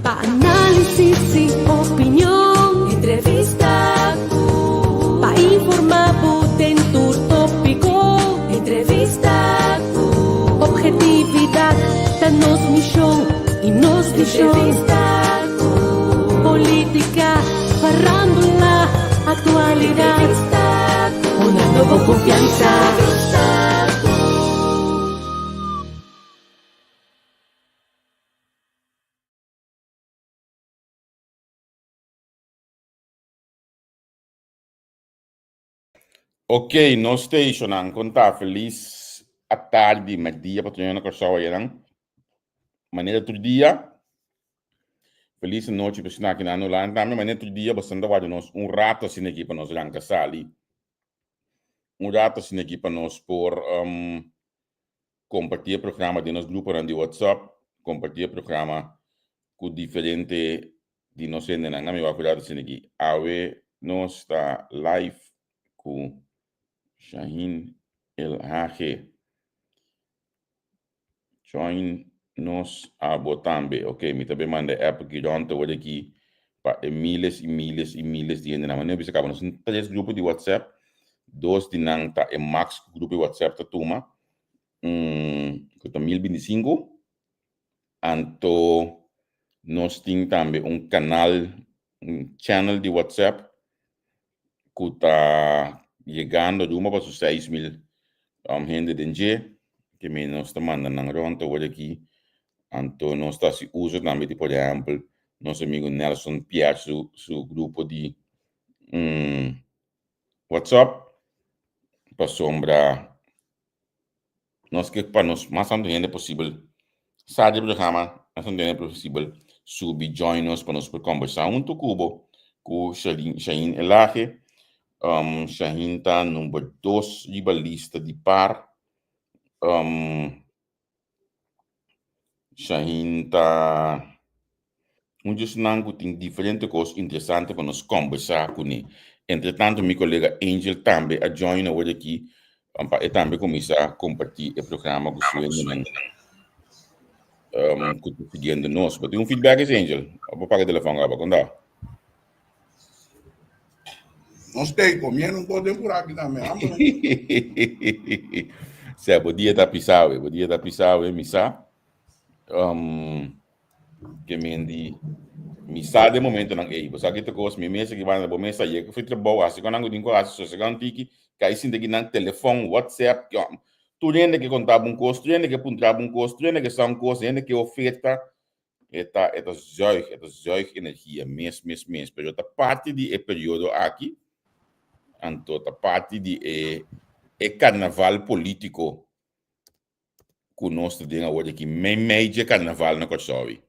Análisis y opinión, entrevista para informar dentro tópico, entrevista objetividad, danos misión y nos entrevista política, farándula, actualidad, una nueva confianza. Ok, no station ang conta feliz à tarde, meio-dia, para ter uma coisa aí, maneira todo dia. Feliz noite para estar aqui na Holanda. Também maneira todo dia, bastante trabalho nós rato assim aqui para nós arrancar sali. Rato assim aqui para nós por compartilhar programa de nosso grupo de WhatsApp, compartilhar programa com diferente de nós ainda não me vai cuidar assim aqui. Ave nós está live com Shaheen El Haje. Join nos a botambe. Ok, me também manda app que já ontem hoje aqui para milhas e milhas e milhas de gente na maneira que acaba nós três grupos de WhatsApp, dois de não tá é max grupo de WhatsApp tá toma, que tá 1025, anto nós tem também canal, channel de WhatsApp que tá chegando de uma para 6.000 gente de gente que me nós tá mandando na ronda hoje aqui. Anto nós está se usa também, por exemplo, nosso amigo Nelson Pierre, seu grupo de WhatsApp, para sombra, nós que para nós, mais tanto ainda possível, sabe o programa, mais tanto ainda possível, subir, join nós para nós conversar um cubo, com Shaheen Elaje, Shaheen está número 2 de lista de par, Shaheen está nango tem diferentes coisas interessantes para nós conversar com ele. Entretanto, meu colega Angel também a join hoje aqui e também começa a compartilhar o programa com o senhor que está seguindo nós. Mas tem feedback, Angel? Eu vou pagar o telefone agora, quando dá? Nós temos comendo um pouco por aqui também. Se bom dia tá pisado, missa. Que misa de momento nang você aqui te cos me mesa que vai na bomesa e que fitra boa assim quando não dingo assim se quando tiki cai sim de nang telefone WhatsApp tu rende que contava custo rende que puntava custo rende que são coisas rende que oferta eta zuig energia mes pero ta parte de período aqui anto ta parte de carnaval político que nós temos hoje aqui meio carnaval na Kosovo.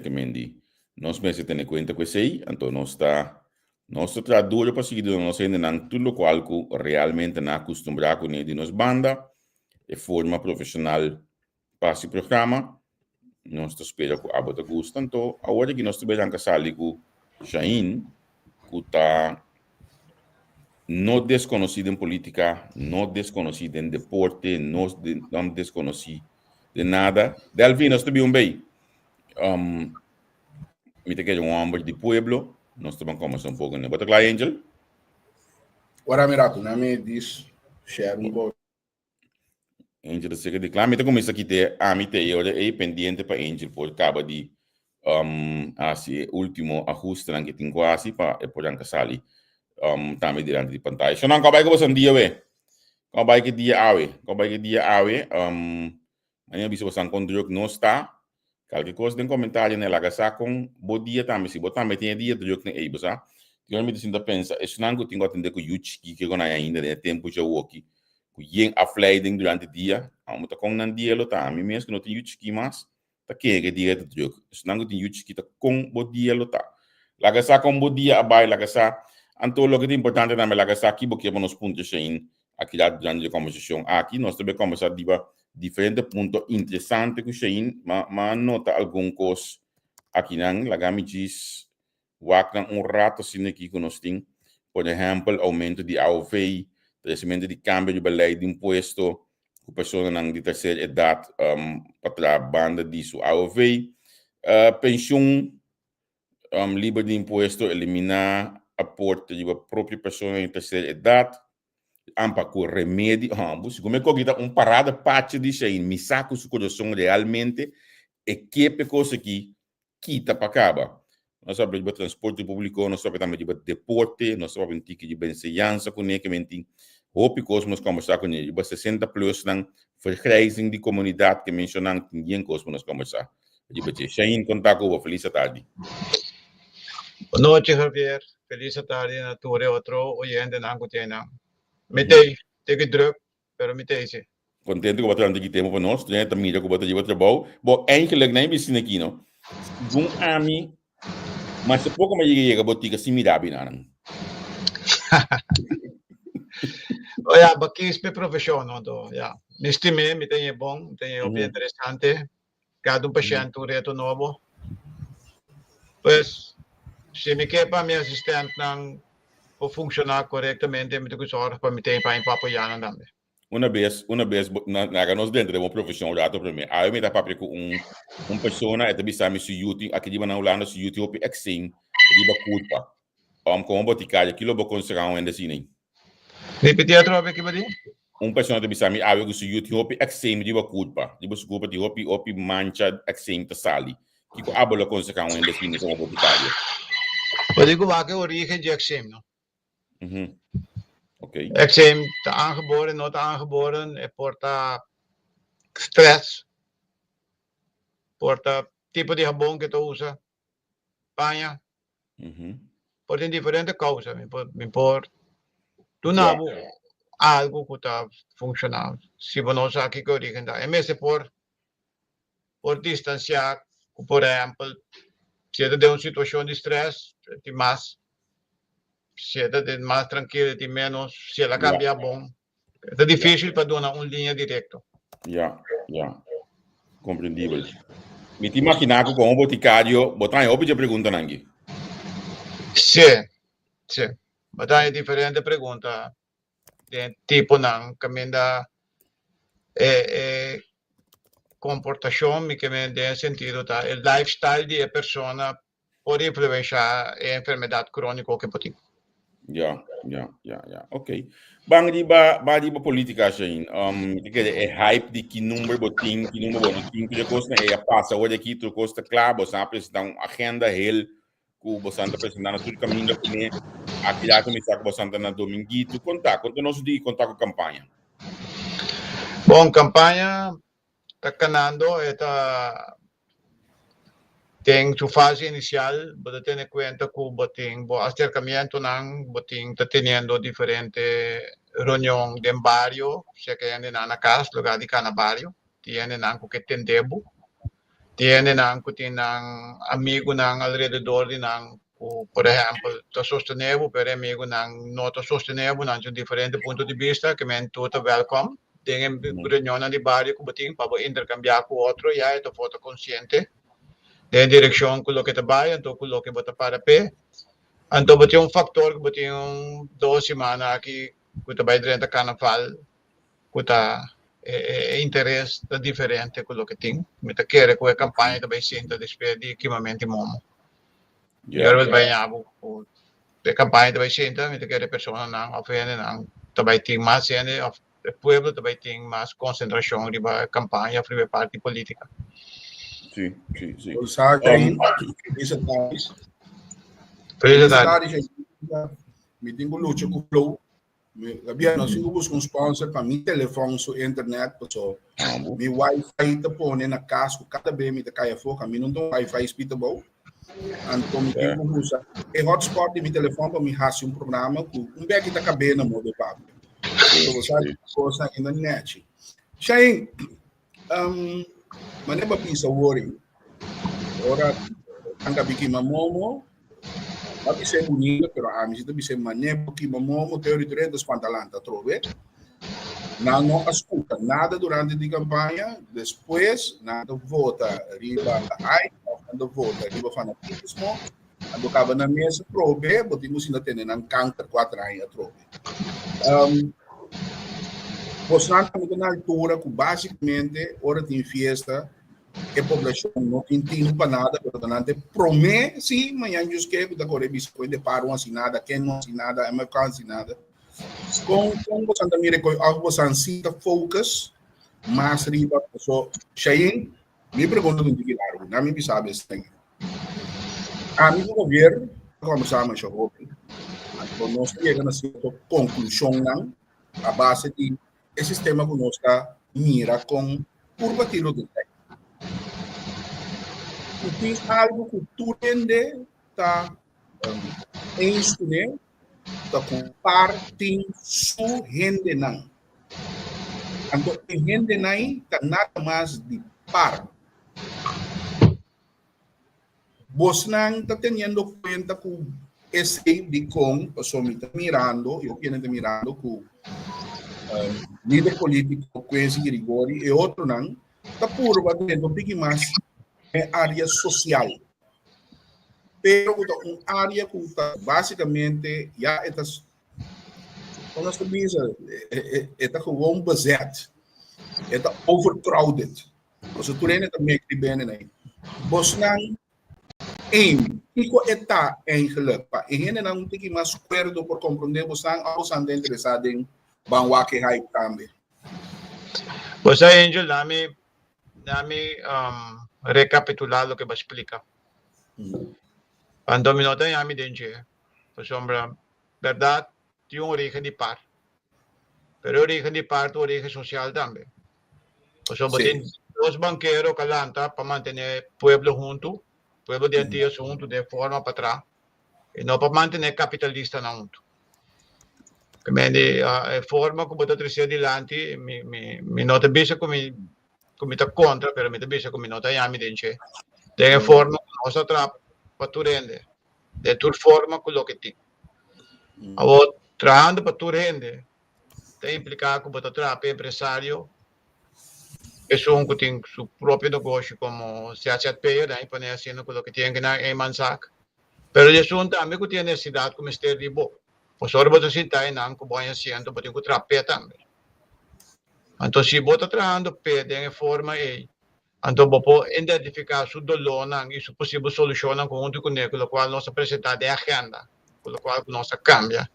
Que mendi nós mesmo tendo conta com isso aí, então nós está duro para seguir nós ainda não tudo qual que realmente não acostumado com ele de nos banda de forma profissional para esse programa nós espera que a bota gosta então agora que nós estamos casali com Shaheen que está não desconhecido em política, não desconhecido em deporte, não desconhecido de nada. Delvin, nós estamos bem. Me te quero hombre de pueblo, nós estamos conversando pouco, né? Bota claro, Angel? Agora, mirato, não me diz, share um pouco. Angel, você quer declarar? Me te começa aqui, me te eu é pendente para Angel, por causa de assim, último ajuste que tem quase, para poder casar também diante de pantalla. So, não, acabei que você dia, we. Acabei que dia, amanhã bisa você encontrou que não está, qualquer coisa tem comentário nela gasa com bom dia também se botar também tem dia do que nem bisa eu me sinto pensa isso não tenho atender com yuchi que gona ainda de tempo já aqui com yen afleiding durante o dia amo tá com nan dia lo tá me mesmo que não tem yuchi que mais tá que dia do jogo isso não tem yuchi que tá com bom dia lo tá la gasa com bom dia abai la gasa anto lo que é importante também la gasa aqui porque nos pontos aqui lá durante a conversação aqui nós também conversar diferentes pontos interessantes que Shaheen, mas nota algum coisa aqui não, lá me diz, rato assim aqui que nós temos, por exemplo, aumento de AOV, crescimento de câmbio de beleid de imposto, pessoas de terceira idade para a banda disso. AOV, pensão, livre de imposto, eliminar aporte de própria pessoa em terceira idade, ampa com remédio, como é que parada parte disso aí, me saco o coração realmente, e que coisa aqui, quita para acabar. Nós sabemos de transporte público, nós sabemos também de deporte, nós sabemos de benzeança com ele, que mentir. Hope Cosmos conversar com ele, 60 plus ng vergrijzing de comunidade que mencionam que ninguém Cosmos conversar. De você, Shane, contato, feliz tarde. Boa noite, Javier. Feliz tarde, nature outro oyente na Angutiana. Mitei, teve druk, pero mitei se. Contente com o trabalho que temos para nós, né? Também já com o trabalho. Bom, eigenlijk nem bem aqui, não. Um ami, mas se pouco mais chega a botica similar, não. Olha, bakis pe profissão, não do. Ya, nestime, mitei bom, mitei bem interessante. Cada paciente reto novo. Pues, se me quer para meu assistente não funcionar corretamente, me tenho que sorrir para mitei para apoiar também. Uma vez na nós dentro de uma profissão já para mim. Aí me dá para com pessoa é também sabe se YouTube aqui de Holanda se YouTube exim de culpa. Como boticário aquilo vou conseguir ainda assim. Repetir outra vez que vai dizer? Pessoa também sabe que se YouTube exim de culpa. De culpa de hopi mancha exim te sali. Que com abolo conseguir ainda assim como boticário. Pode dizer que a origem de exim, não? Okay. Exim está aangeboren, not aangeboren, porta stress, porta tipo de jabón que tu usa, paña, por diferentes causas, me importa. Tu não algo que está funcionando. Se você não sabe que origen da, em vez de por distanciar, por exemplo, se você tem uma situação de stress, tem mais. Se é de mais tranquilo, de menos, se ela cambia bom. É difícil para dar uma linha direta. Compreendível. Me te imaginar que com um boticário, botar em óbvio pergunta nangi. Sim. Botar em diferente pergunta. De tipo não, também da comportação, que me dá sentido, tá? O lifestyle de pessoa pode influenciar a enfermidade crônica que pode ter. Ja. Ok. Bang di ba politika siya yun. Hype di kinumber boting, que costa passa hoje aqui tu costa claro, sabe, então agenda hel ku bosanta apresentando tudo caminho que nem aqui já começar bosanta na dominguito, conta nós de contar com campanha. Bom, campanha tá canando tem su fase inicial, pero tiene cuenta que boting, bo acercamiento ng boting está teniendo diferente reunión de barrio, se que en na casa, lugar de cada barrio, tiene nang que tendebo, tiene nang que tinang amigo nang alrededor de nang, por ejemplo, está sostenible, pero amigo nang no está sostenible, nang de diferente punto de vista, que me tuta welcome, tienen reunión de barrio que boting para intercambiar con otro, ya esto foto consciente. De direção com o que trabalha, então com o que bota para pé. Então botei fator que botei 2 semanas aqui que trabalha durante o carnaval, que tá interesse diferente com o que tem. Me tá querer com a campanha também sinta despedir de equipamento momo. Eu vai abo a campanha também sinta, me tá querer pessoa não ofende não, também tem mais gente, o povo também tem mais concentração de campanha para parte política. Sim. Feliz tarde. Me tenho luta com o Flow. Havia nós buscamos um sponsor para meu telefone, sua internet, pessoal. Meu Wi-Fi tá pondo na casa, cada vez me cai a foca, me não tem Wi-Fi speedable. Então me tenho usar e hotspot de meu telefone para me fazer um programa com back da cabeça na modo papo. Então você coisa aqui na net. Shane, mas não é pisa worry. Ora, angka bikin mamomo, tapi saya bunyi, pero amis itu bisa manejo que mamomo teori dos pantalanta trove. Não escuta nada durante a campanha, depois nada vota riba ai, quando vota riba fanatismo, quando acaba na mesa trove, botimos ainda tendo câncer 4 anos trove. Mostrando também na altura que basicamente, hora de festa, que a população não tem tempo para nada, portanto, promete, sim, amanhã eu esqueci que agora é biscoito de paro assinada, quem não assinada, é mercado assinada. Com você também recolhe algo, você cita focus, mas riba, so, Shayin, me pergunta do que claro, não me sabe isso aí. A mim, o governo, como sabe, mas eu nós chegamos a certa conclusão, não, a base de esse sistema que nós está mira com curva tiro do tempo. Tem algo que tu entende, tá em estudar, tá com parte su rende não. Então, rende não tá nada mais de par. Você não está tendo conta com esse de com, pessoa me está mirando, eu estou mirando com líder político, com esse Grigori, e outro não, está puro, vai tendo um pouquinho mais área social. Pero uma área que está basicamente já está nós também está com um budget, está overcrowded. Você turene também que bem aí. Você não Iko está eigenlijk pa ihene na um tiki mais acordo por compreender você não interessado em banwa que hype também. Pues Angel, dame recapitular lo que va a explicar. Cuando me nota ya mi dengue, pues sombra, verdad, tiene un origen de par. Pero origen de par, tu origen social también. Pues sombra, los banqueros calanta para mantener pueblo junto, pueblo de antiguos junto de forma para atrás, y no para mantener capitalista no junto. Quindi forma come da trasera adelante mi nota bisa come ta contra però mi da bisa come nota yami denche de forma cosa tra paturende de tur forma quello che ti avo trando paturende te implica come ta tra empresario e sono con su proprio negozio come se accetta per dai pone haciendo quello che tiene na mansac pero de sono también que tiene necesidad como este ribo. Pues ahora vos decís, nang ko boy haciendo, pero tengo trape también. Entonces, si vos estás trabajando de forma entonces vos podés identificar su dolor y su posible solución conjunto con él, con lo cual nos presenta de agenda, con lo cual nos cambia.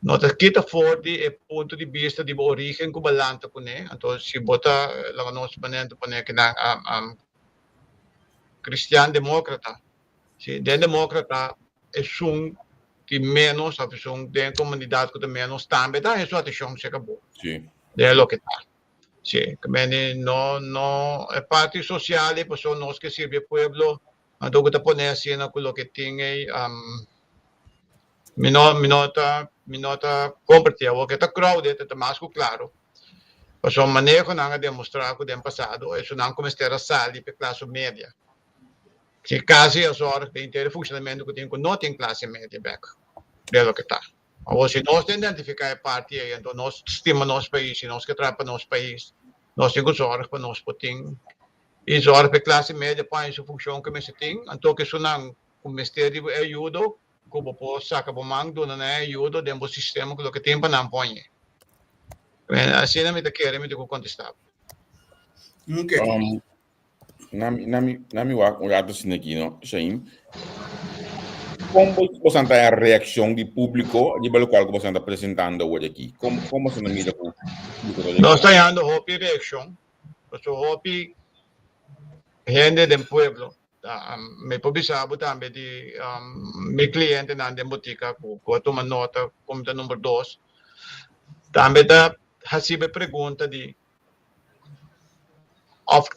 Nos quita fuerte el punto de vista de origen que balance con él. Entonces, si vos estás la nos ponendo poner que cristiano demócrata, si de demócrata es un que menos a pessoa tem comunidade que menos também tá isso atenção se acabou sim é o que tá sim que não é parte social e pessoa nós que serve pueblo então que tá poner assim na aquilo que tem minota compartilhar o que tá crowded tá mais claro pessoa manejo não demonstrar que tem passado isso não como estar sali para classe média que quase as horas de inteiro funcionamento que tem não tem classe média back é o que está. Ou se nós identificar a parte aí, então nós estima nosso país, se nós que trabalhamos nosso país, nós temos horas para nós poder e horas para classe média para isso função que se tem, então que isso não o ministério ajuda, como posso sacar para mando não é ajuda dentro do sistema que tem para não põe. Assim não me te quer me te contestar. Okay. Nami wa assim aqui, não, Shaim. Como você está a reação do público de pelo qual você está apresentando hoje aqui? Como você não mira com o público? Nós estamos dando hopi reação, porque hopi gente do pueblo, me publicava também de meu cliente na botica, que toma nota, como da número 2, também da recebe pergunta de of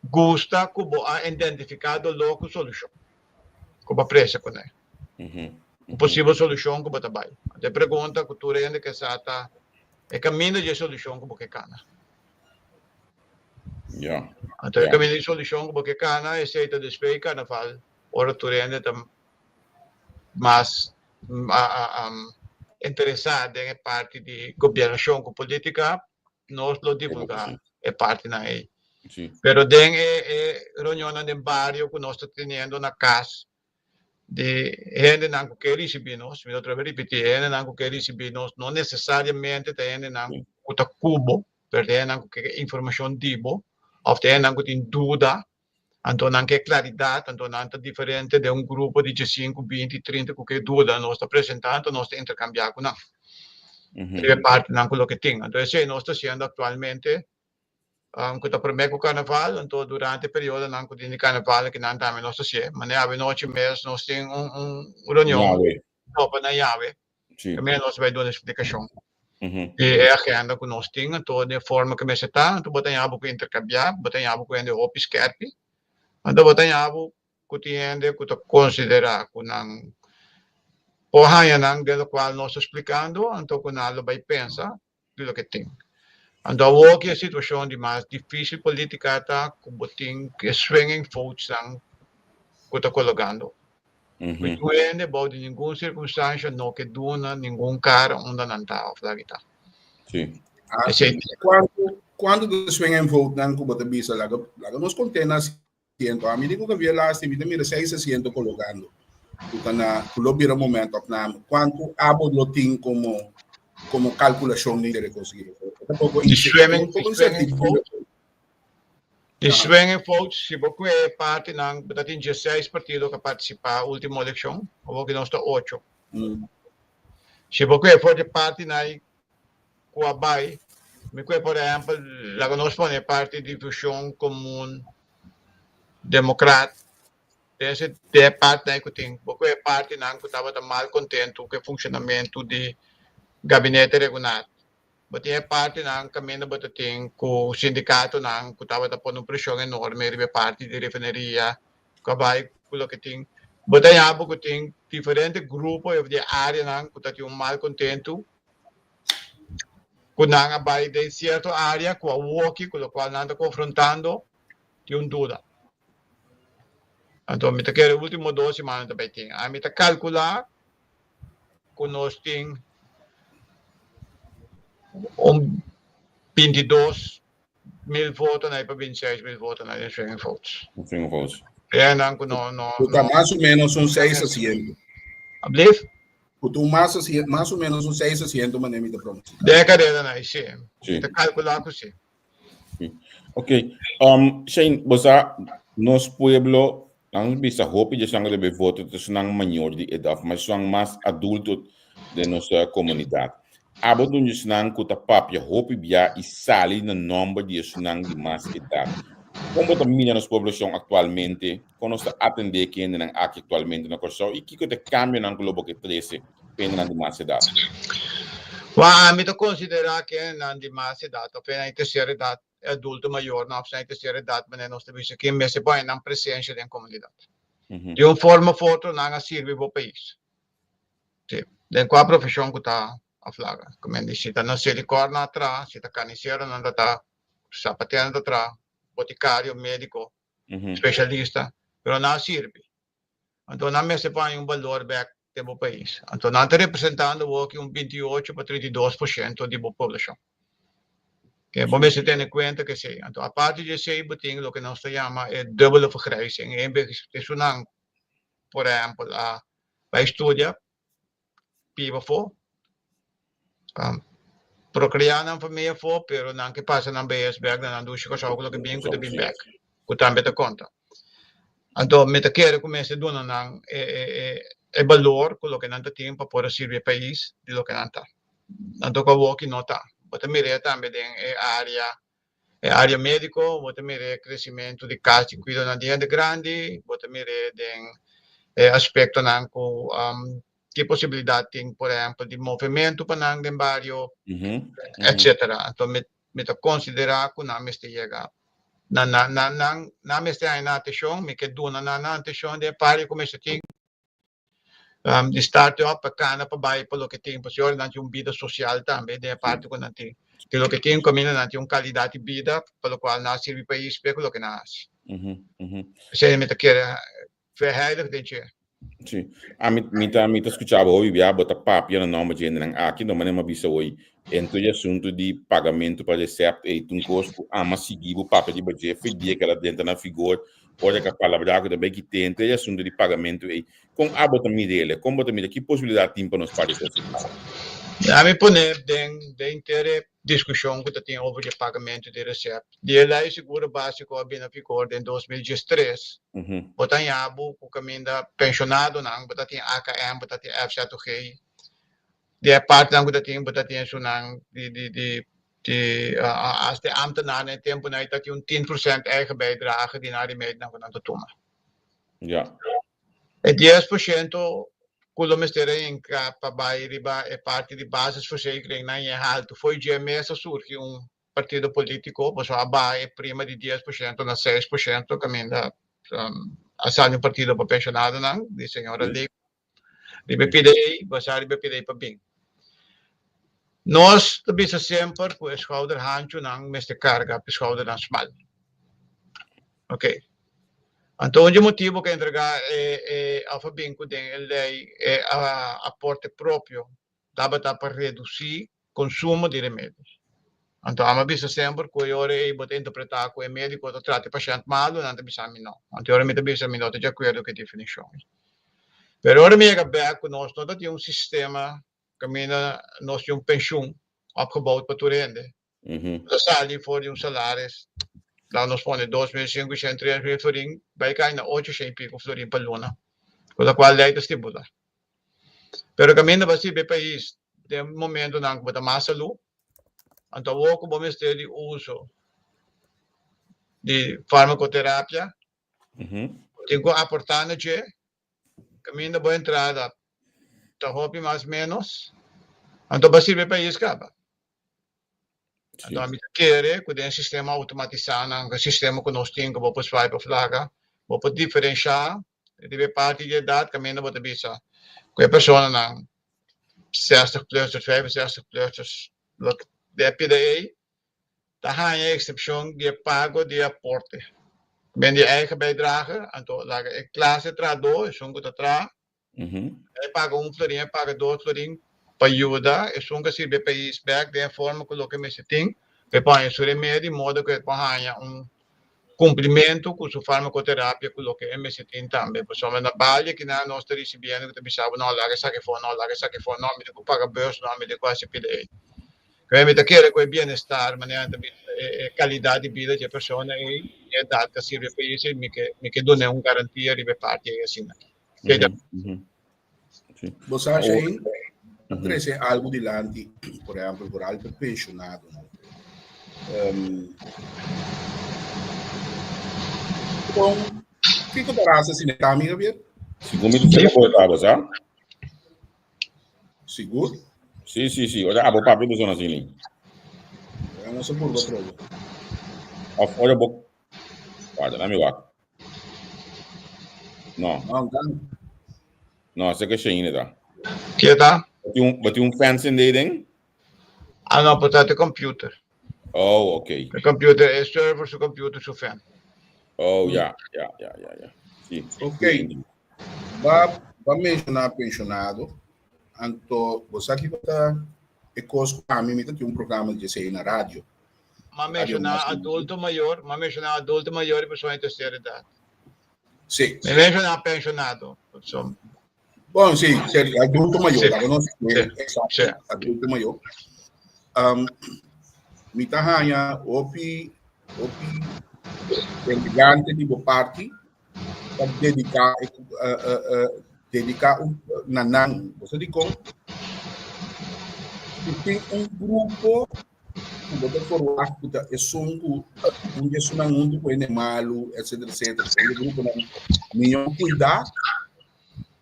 gusta como a identificado logo solução. Como a pressa com ele. Possível solução como trabalho. Até pergunta que tu rende que sata é caminho de solução como que cana. Até caminho de solução como que cana é seita de spei carnaval. Ora tu rende tam mas interessado em parte de governação com política nós lo divulgar é parte na aí. Pero den reunião no barrio que nós estamos tendo na casa de gente que quer recibir nós, me outra vez repetir, gente que quer recibir nós, não necessariamente tem gente kuta kubo, perde nang que informação dibo, of te nang kutin dúvida, então não que claridade, então não é diferente de grupo de 5, 20, 30 que dúvida nós está apresentando, nós está intercambiar com não. É parte não com o que tem. Então esse nós está sendo atualmente que está primeiro carnaval, então durante o período não que de carnaval que não também nós está mas a noite mês nós tem reunião para na Yahweh. Também nós vai dar uma explicação. E a agenda que nós temos, então de forma que me está, então botar algo que intercambiar, botar algo que é o piscarpe. Então, botar algo que tem que considerar que não porra não do qual nós explicando, então que não vai pensar do que tem. Então, o que é a situação de mais difícil política está que botem que swinging votes não que está colocando. Que não é de nenhuma circunstância, não que duna nenhum cara onde não está a flagita. Sim. Quando o swinging vote não que botar bisa lá nós contemos a mim digo que havia lá se mira 600 colocando o lobby no momento quanto abo lo tem como calculação de conseguir swinging votes se você é parte não tem 16 partidos que participar na última eleição ou que nós está 8 se você for de parte na Kuabai por exemplo lá que nós põe parte de divisão comum democrata esse é parte da que tem porque é parte não que estava mal contento com o funcionamento de gabinete regional mas é parte não caminho para tem com o sindicato não que estava pondo pressão enorme de parte de refineria que vai com que tem mas aí que tem diferentes grupos de área não que está mal contento com não vai de certa área com o work com o qual não está confrontando tem dúvida. Então, me quero último 2 semanas também tem. A me calcular que nós tem 22.000 votos para 26.000 votos na swinging votes. Swinging votes. É não que não. Mais ou menos 600. Ablif? Mais ou menos 600 mas nem me dá pronto. Década na sim. Te calcular que sim. Ok. Shane, você nos pueblo ang bisa hope de sangue de voto de sanang maior de idade, mas são mais adultos de nossa comunidade. Abado de sanang kuta papia hope bia e sali no número de sanang de mais idade. Como também nas população atualmente, quando nós atender quem não aqui atualmente na corção e que te cambia na globo que 13 pena de mais idade. A mim considerar que não de mais idade, apenas terceira idade. Adulto maior, não obstante terceira idade, mas nós temos que me se põe na presença da comunidade. De uma forma ou outra, não serve para o país. De qual profissão que está a flaga? Como eu disse, se está na silicona atrás, se está caniceiro, não está sapateando atrás, boticário, médico, especialista, mas não serve. Então, não me se põe valor back do país. Então, não está representando aqui 28 para 32% da população. Que bom se tem em conta que sim. Então, a parte de sei boting o que nós chamamos é double vergrijzing. Em vez de sunang, por exemplo, para estudar, piva for, procriar na família for, pero não que passa na BSB, não do chico só que bem que bem back, que também te conta. Então, me te quero começar a donar é valor com o que não tem para poder servir o país de lo que não está. Então, o que não está. Também também tem área médico, também crescimento de casa de cuidado de grande, também tem aspecto não que possibilidade tem, por exemplo, de movimento para não bairro, etc. Então, me considerar que não me chega não me está na atenção, me que dona na atenção de pare como se tem de startup para bairro pelo que tem, porque hoje não tem vida social também de parte que não tem. Que o que tem combina não tem qualidade de vida pelo qual não serve para isso pelo que nasce. Se me quer ferrar que tem. Sim. A mim tá escutava hoje via botar papo no nome de aqui não maneira bisa hoje. Então o assunto de pagamento para receber um custo mas seguir o papo de budget fedia que ela dentro na figura pode que a palavra que também que tem o assunto de pagamento aí com a bota dele como bota que possibilidade tem para nós pagar me poner de inteira discussão que tem over o pagamento de receita. De lei seguro básico a ficou em 2013. Botar em abo o caminho da pensionado não, botar tem AKM, botar tem F7G. De parte não botar tem isso não as de ambtenaren in tempo na dat je een 10% eigen bijdrage die naar die meiden gaan doen. Ja. Het 10% kulo mistere in capa bij riba é parte de basisverzekering na je haalt. Foi je mesa surge partido político, pues abai prima de 10% na 6%, caminda asal partido para pensionado não, de senhora Lei. Riba PDI, basar riba PDI para bem. Nós também sempre com a schouder handje não mestre carga a schouder não smal. Ok. Então o motivo que entregar a fabinco tem lei aporte próprio dá para reduzir consumo de remédios. Então a bisa sempre com a hora botar interpretar com o médico que trata o paciente malo não tem bisa não. Então a hora bisa não tem de acordo com a definição. Pero hora me back com nós não tem sistema caminha nós temos pensioen opgebouwd para toerende. Dat staat die voor die salaris. Dan nos pone 2.500, 3.000 florin, bij elkaar naar 800 pico florin per luna. Con la qual leidt stibula. Pero caminha basi be país, de momento nang bota masalu, anto woko bo mestre di uso di farmacoterapia. Tengo aportando je, caminha boa entrada. Tá hopi mais menos. Então, basi be país caba. Então, a gente quer que o sistema automatizado, o sistema que nós temos, para swipe flaga, para diferenciar, de parte de idade, que a gente pode bisa. Que a pessoa não 60 plus, 65 plus, de PDA, tá a excepção de pago de aporte. Ben de eigen bijdrage, então, a classe traduz, é um que tá paga florin, paga 2 florin, para ajudar, é um que se be país back, de forma que coloca esse tem, que põe esse remédio, de modo que põe cumprimento com sua farmacoterapia, coloca esse tem também. Pessoal, na base que nós estamos recebendo, que pensava, não, lá que saque for, não, me digo, paga bolsa, não, me digo, quase PDA. Que me quer que o bem-estar, maneira de qualidade de vida da pessoa e a idade que sirve para isso, me que dona garantia de parte assim. Você acha aí? Parece algo de lante, por exemplo, por algo pensionado. Então, o que você acha assim, amiga, Javier? Seguro que você pode sabe? Seguro? Sim. Olha, abo papi do zona assim. Eu não sei por outro. Olha, bo. Guarda, na meu ar. Não. Não, você que cheio ainda. Que tá? But um fancy dating? Ah, não, portanto, é computer. Oh, ok. O computer é server, o computer é fan. Oh, yeah. Sim. Ok. Vai mencionar pensionado. Então, você aqui está a mim tem um programa de ser na rádio. Mas mencionar adulto maior e pessoa em terceira idade. Sim. Me mencionar pensionado. Bom, sim, adulto maior, sim. Adulto maior. Me tahanha opi elegante de boa parte para dedicar nanang. Você diz como tem grupo que botar forward que é songo mundo com ele malo, etc. O grupo não nenhum cuidar.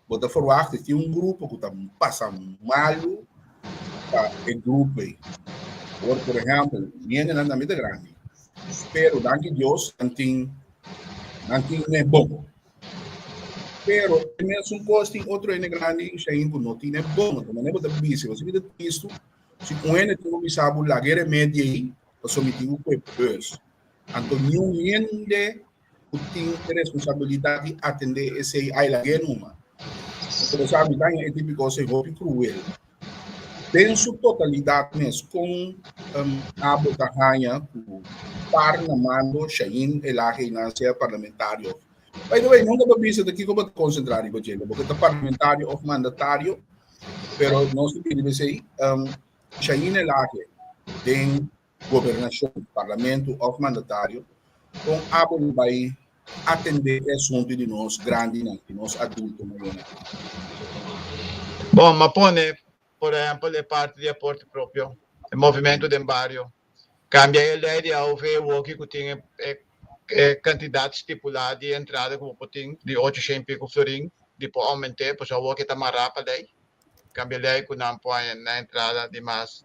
Botar forward tem grupo que está passando malo para o grupo aí. Por exemplo, minha não é muito grande. Pero, danke Deus, não é bom. Pero, mesmo costa outro é grande, não é bom. Não é bom também. Se você vê isto, se com ele tem um sabe lá guerra média aí, eu sou metido com pessoas. Então, nenhum tem responsabilidade de atender esse aí lá guerra numa. Então, sabe, é típico ser roupa cruel. Penso totalidade mesmo com a botarranha, o parlamento, Shain, a renascer parlamentário. By the way, nunca vou pensar daqui como concentrar em você, porque o parlamentário ou mandatário Pero nós podemos dizer, siya inilaki din gobernasyon, parlamento of mandatário, kung abon vai atender assunto de nós grande, nós adultos ngayon. Bom, Mapone, por exemplo, é parte de aporte próprio, é movimento de barrio. Cambia a lei de AUV, o que tem quantidade estipulada de entrada como tem de 800 e pico florim, depois aumentar, pois o que está mais rápido aí. Cambia a lei que não põe na entrada de mais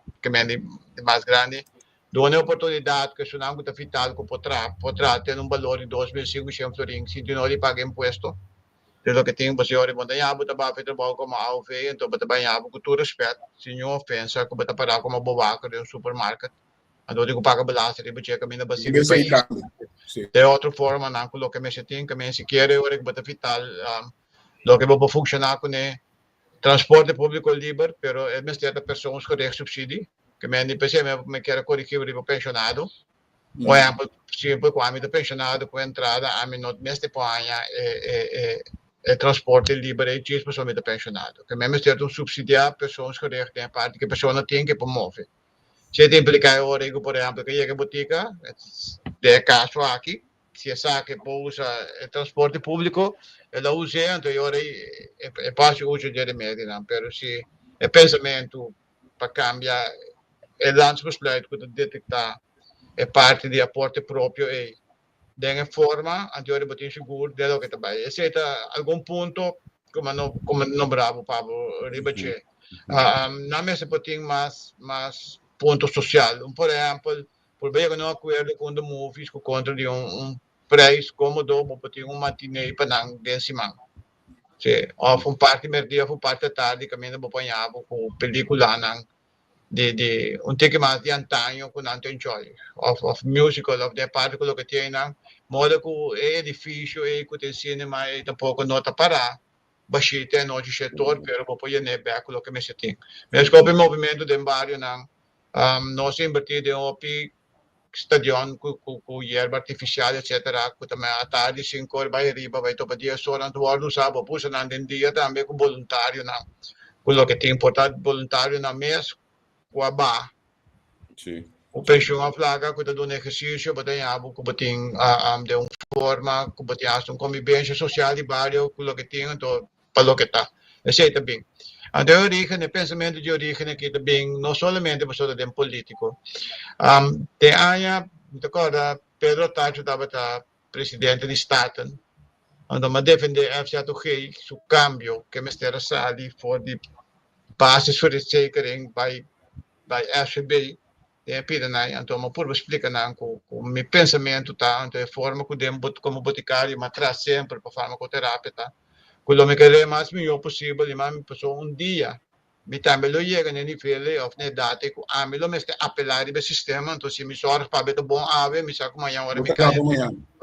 grande. Dona a oportunidade que se não está vital que potrá ter valor de 2.500 florim, se não lhe paga imposto. Pelo que tem, você olha, quando eu vou para trabalhar como AUV, então eu vou com todo respeito, sem ofensa, que eu vou parar como bobaca de supermercado. Então, eu pago balança, eu vou caminhar para o país. De outra forma, não coloca mais tem, que se quer, eu vou vital, lo que vou funcionar com transporte público livre, pero é mesmo de pessoas que têm subsídio, que me quer corrigir o pensionado. Por exemplo, sempre com a pensionado, com entrada, a mim não me põe transporte livre e diz pessoas de pensionado. Que mesmo ter subsidiar pessoas que têm a parte que a pessoa não tem que promover. Se implica agora, por exemplo, que chega a botica, de caso aqui, se sabe que usa transporte público, ela usa, então agora é fácil usar de remédio, não, mas se é pensamento para cambiar, é lançamento que detectar é parte de aporte próprio e de forma anterior botin seguro de lo que trabalha. Esse é algum ponto como não bravo Pablo Ribache. Na mesa botin mais ponto social. Por exemplo, por bem que não acordo com o movies que contra de preço cômodo, botin matinê para não densimar. Se of parte merdia, parte da tarde, caminho do banhavo com película não de que mais de antanho com tanto enjoy of musical of the parte que lo que tem na modo que é difícil e que tem cinema e tampouco nota para baixite no setor pero pode ne back lo que me se tem mas com o movimento de barrio não nós invertir de opi stadion com erva artificial etc que também à tarde 5 horas vai riba vai topa dia só não do sábado puxa não tem dia também com voluntário não com lo que tem importante voluntário na mês com a bar. Sim. O pensione a flaga, que do exercício, batalhava, que batem de uma forma, que batem convivência social de barrio, com o que tem, então, para o que está. Esse é também. A de origem, o pensamento de origem aqui também, não somente para o político. Tem anos, Pedro Tacho estava presidente de Estado, onde me defende a certo rei, o cambio que me estava sali, for de basis for verzekering by SVB, então eu por explicar com o meu pensamento tá, então a forma que eu como boticário, mas traz sempre para farmacoterapia, tá? Quando me querer mais melhor possível, mas me passou dia, me também lo chega no nível of ne data que a me lo meste apelar do sistema, então se me sorte para beto bom ave, me saco amanhã hora me cai.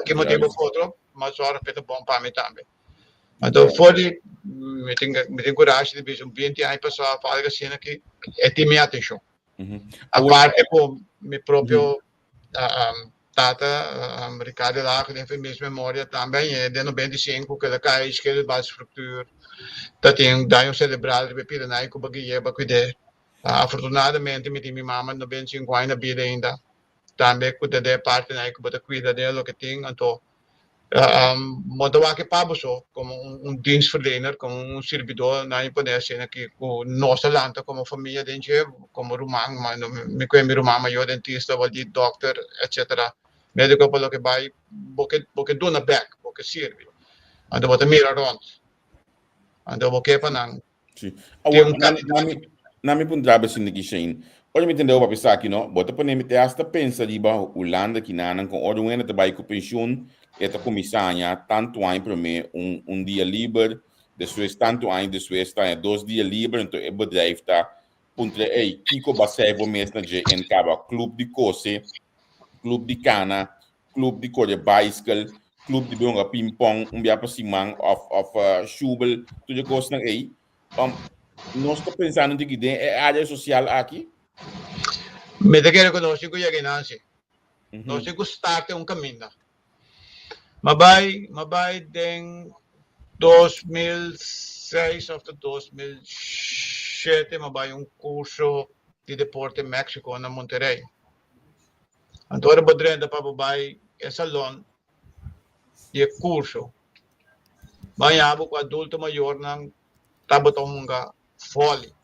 Que motivo outro, mas sorte beto bom para mim também. Então foi me tem coragem de ver um ambiente aí passou a falar assim que é ter minha atenção. A parte com meu próprio tata, Ricardo lá, que tem mesmo memória também, é de 95, que ele cai, que ele base estrutura, tem daí cerebral, de pira na que baguia, baguide. Afortunadamente, minha mama 95 anos na vida ainda, também cuida de parte na que bota cuida dele, que tem, então montawa que paboso como dienstverlener, como servidor na Indonésia que com nossa lanta como família dentro como rumang me conhece rumang maior dentista ou de doctor etc médico pelo que vai porque dona back porque serve ando bota mira rond ando porque panang sim na me pun trabe sin que shein olha me entendeu para pensar aqui não bota para me ter hasta pensa de ba Holanda que nanan com ordem ainda trabalho com pension esta comissária tanto aí para mim dia livre depois tanto aí depois está 2 dias livre então o bedrijf está puntre ei kiko basebo mesmo de em cada clube de cosse clube de cana clube de correr bicycle clube de bonga ping pong bia para simang of shubel tudo coisa aí nós estamos pensando que tem área social aqui me te quero conosco que já nasce nós start caminho Mabay den 2006 of 2007 7, mabay um curso de deporte em México, na Monterrey. Antônio Bodrenda para babay e salon e curso. Mayabo com adulto maior ng tabotong nga volley.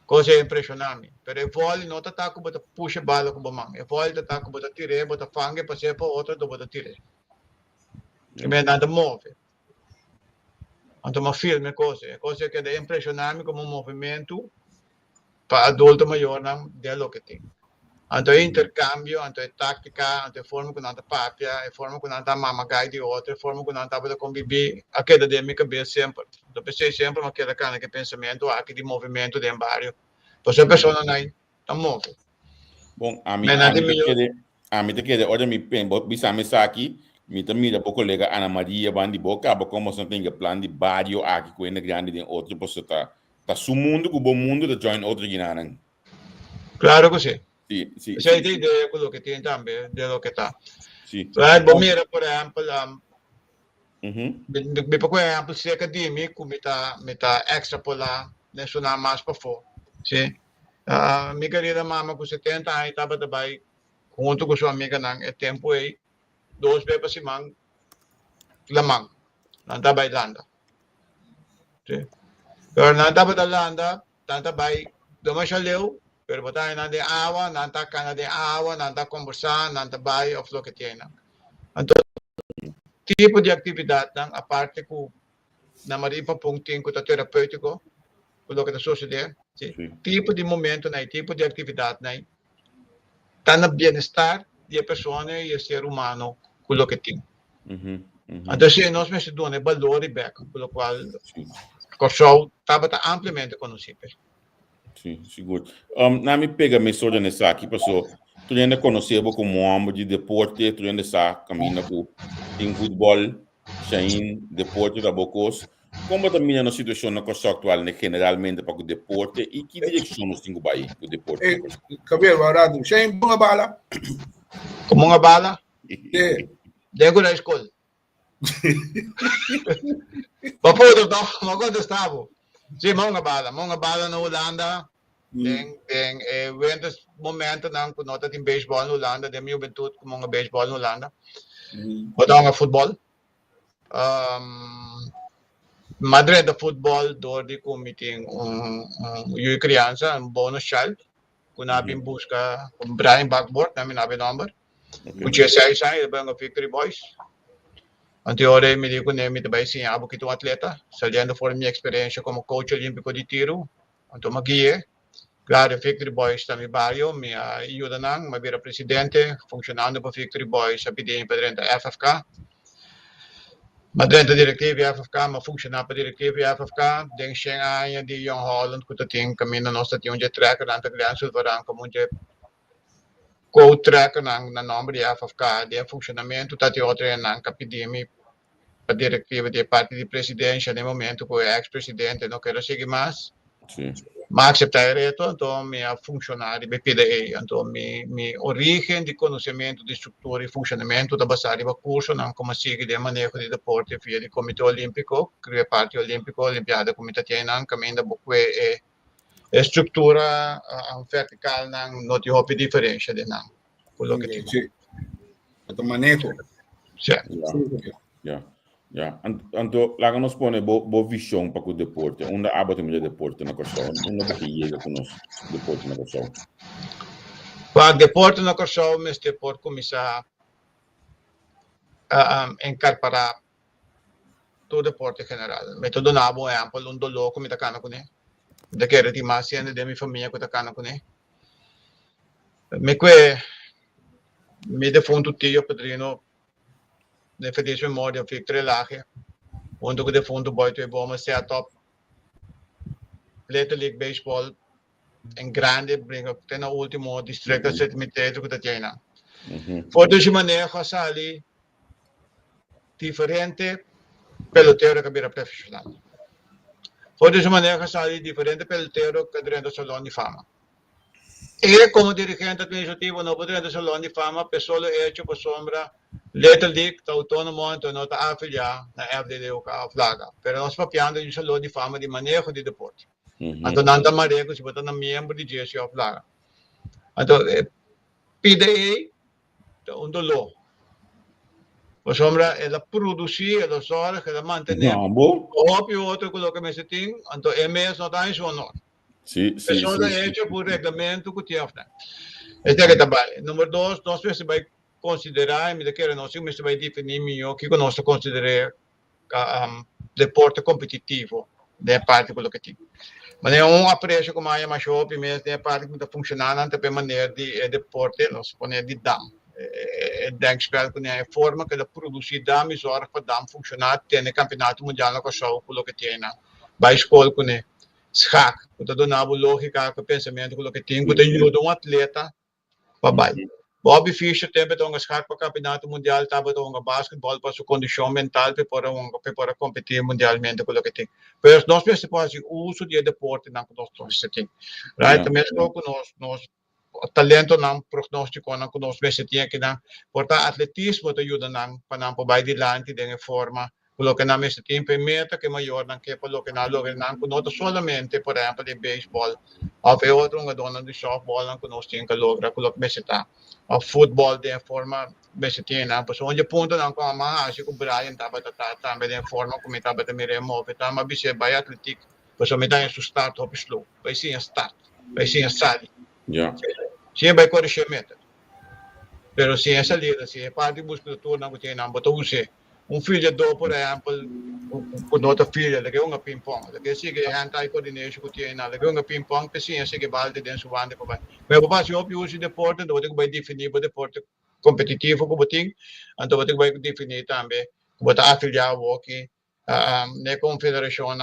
Coisa impressionante. Pero o volley não tá com bota puxa bala com bamang. O volley tá com bota tire, bota fangue, passe para outro do bota tire. E me nada move. Então uma filme coisa que é impressionante como movimento para adulto maior não de lo que tem. Então intercâmbio, então tática, então forma com nada papia, forma com nada mamagay de outra, forma com nada para conviver, aquela de minha cabeça sempre. Eu pensei sempre naquela cara que pensamento, aqui de movimento de embargo. Pois a pessoa não está move. Bom, a mim te quede, olha me pen, bisa me aqui, me também da pouco colega Ana Maria bandi boca, aba como você tem plano de barrio aqui com ele grande de outro, pois tá su mundo, com bom mundo de join outro guinaran. Claro que sim. Sim. Essa é a ideia com o que tem também, de lo que está. Sim. Bom, mira, por exemplo, por exemplo, se acadêmico, me tá extrapolar, nessa na mais para fora. Sim. Minha querida mama com 70 anos, estava também, junto com sua amiga, é tempo aí, 2 vezes para semana, lamang, não está bailando. Sim. Pero não está bailando, tanto bem, dama siya leu, pero batayan na de awa, nanta ka na de awa, nanta conversar, nanta bay of lo que tiene. Então, tipo de atividade, a parte que na maripa pontinho que terapêutico, o que está sucedendo, tipo de momento, tipo de atividade, está no bem-estar da pessoa e do ser humano com o que tem. Então, se nós me damos valor e back, pelo qual o Corsol estava amplamente conhecido. Sim, seguro. Na me pega me soja nessa aqui, pessoal. Tu ainda conheceu como homem de deporte, tu ainda sabe caminha com em futebol, sem deporte da Bocos. Como também na situação na costa atual, né, generalmente para o deporte e que direção nós temos aí o deporte? Cabelo varado, sem uma bala. Como uma bala? Dentro da escola. Papudo, não contestava. Sim, mga bala na Holanda. Tem eventos momento nang kunota tim baseball na Holanda, dem juventud com mga baseball na Holanda. Bota nga futebol. Madrid da futebol door di meeting yung criança, bonus child. Kung nabing busca, kung Brian backboard, namin nabing number. Kung siya iba nga Victory Boys. Ang teoria, me digo na may tabay siya abo kitong atleta, saliendo for minha experiência como coach olímpico de tiro, então maguia, claro, Victory Boys também barrio, me ajuda nang, mabira presidente, funcionando para Victory Boys, sa pidin pa dentro da FFK, madrenta directiva FFK, ma funciona para directiva FFK, den siya nga di yung Holland, kung tating kami na nossa tinha de tracker, nanta criança, varang como de co-tracker na nome de FFK, de funcionamento, tati outra na capidimi, a diretiva de parte de presidência, no momento que o ex-presidente não quer seguir mais, mas aceitar isso, então, minha funcionária, BPDA, então, minha origem de conhecimento de estrutura e funcionamento da base de curso, não como sigue de manejo de deporte via de Comitê Olímpico, cria parte olímpico, Olimpiada, Comitê Tianang, caminho da buque estrutura vertical, não tem hobby diferença de não, por lo que tem. Sim. Então, manejo. Ja, então, lá nós põe boa visão para o deporte. Onde abate o deporte na Corsol? Onde é que chega com o deporte na Corsol? Para o deporte na Corsol, mas deporte começa a incorporar todo o deporte general. Método na bom exemplo, um dolo como está cana com ele. Da que era de massa de minha família que está cana com ele. Me defunto tio padrino de feliz memória Victor Laje, onde o defunto boy to bom set up Little League Baseball em grande brinca tem o último distrito centimetro que tem. Por dessa maneira ali diferente pelotero que vira profissional. Por dessa maneira ali diferente pelotero que dentro do salão de fama. E como dirigente administrativo no poder do salão de fama, pessoa hecho por sombra Little League está autônomo, então não está afiliado na FDD ou a Flaga. Pero nós papiando em salão de fama de manejo de deporte. Anto nanda marego, se bota na membro de GSU of Laga. Anto, PDA, un law. O sombra, ela produzir, ela só, ela manter. Não, Óbvio, outro coloca mais ting, anto MS não tá em sua não. Sim. Pessoa é hecha por regulamento que tinha. Este é que trabalha. Número 2, nós vai considerar, me daquele nós vai definir melhor que nós consideramos deporte competitivo, da parte do que tem. Mas é um apreço como a mais shopping, mas é parte que está funcionando de maneira de deporte, nós põe de dam. Denkspel que é a forma que ela produzir dam e zorg para dam funcionar, tem campeonato mundial com show, com o que tem na vai escola com né schak, que tá dando lógica, com pensamento, com o que tem, que ajuda um atleta para vai. Bobby Fischer tem um schak para campeonato mundial, tá um basquetebol para sua condição mental para competir mundialmente com o que tem. Mas nós precisamos fazer uso de deporte na nós tem. Right? Também nós talento não prognóstico não nós precisamos que na porta atletismo te ajuda não para não para de lante de forma coloca na mesa tem meta que maior não que para que não não solamente por exemplo de beisebol ou outro um dona de softball não nós tem que lograr coloca mesa tá o futebol de forma mesa tem não por onde ponto não com a mais que o Brian tava também de forma como tava também remove tá mas bise vai atlético por so me dá isso start op slow vai sim start vai sim sair sim vai corrigir meta pero se essa lida se parte de musculatura não tem não botou você filho do por exemplo com outra filha que é uma ping pong que se que anti coordination que tem na que uma ping pong que sim se que balde dentro do ande para mas para se o uso de deporte do que vai definir o deporte competitivo que boting então vai definir também botar afiliado aqui na confederação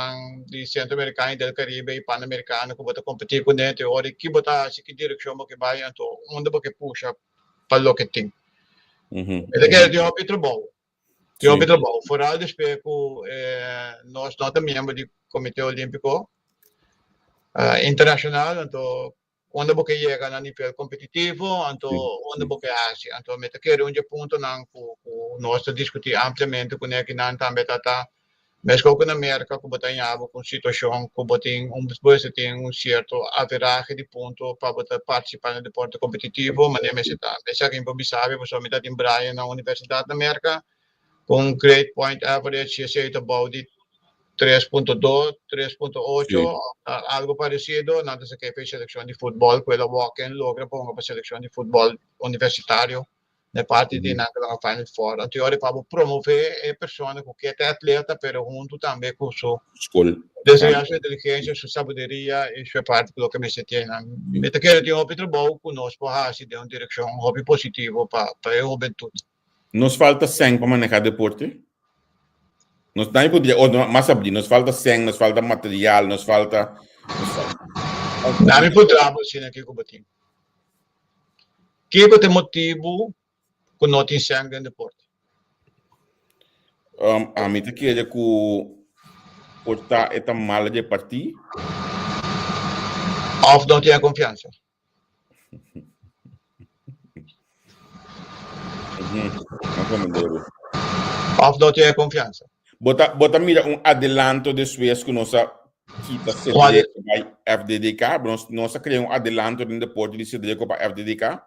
de Centro-Americana e do Caribe e Pan-Americano que botar competir com dentro hora que botar se que direção que vai então onde que puxa para o que tem ele quer de um trabalho fora de especo nós também membro do Comitê Olímpico Internacional então quando você chega na nível competitivo então onde você acha então me quer um ponto não nós discutir amplamente com ele que não também tá mas com a América que botar em aba com situação que botar tem certo average de ponto para botar participar no deporte competitivo mas nem se tá deixa que improvisar você me dá em Bryan na Universidade da América com grade point average se about de 3.2, 3.8, algo parecido, nada se que fez seleção de futebol, que ela walk-in logra para uma seleção de futebol universitário, na parte de naquela Final Four. A teoria para promover a pessoa que é atleta, pero junto também com sua desejo, inteligência, sua sabedoria e sua parte do que me se tem. Me te quero ter um trabalho conosco, assim, de uma direção, um hobby positivo para a juventude. Nos falta sangue para manejar deporte? Nos falta sangue, nos falta material, nos falta... Não me podrá, assim, aqui com o batim. Que é o motivo que não tem sangue no deporte? A mim te queria que portar esta mala de partir? Ou não tem confiança? Ou não tem confiança? Bota mira adelanto después que nossa quita CD para FDDK, nós criamos adelanto no deporte de CD para FDDK?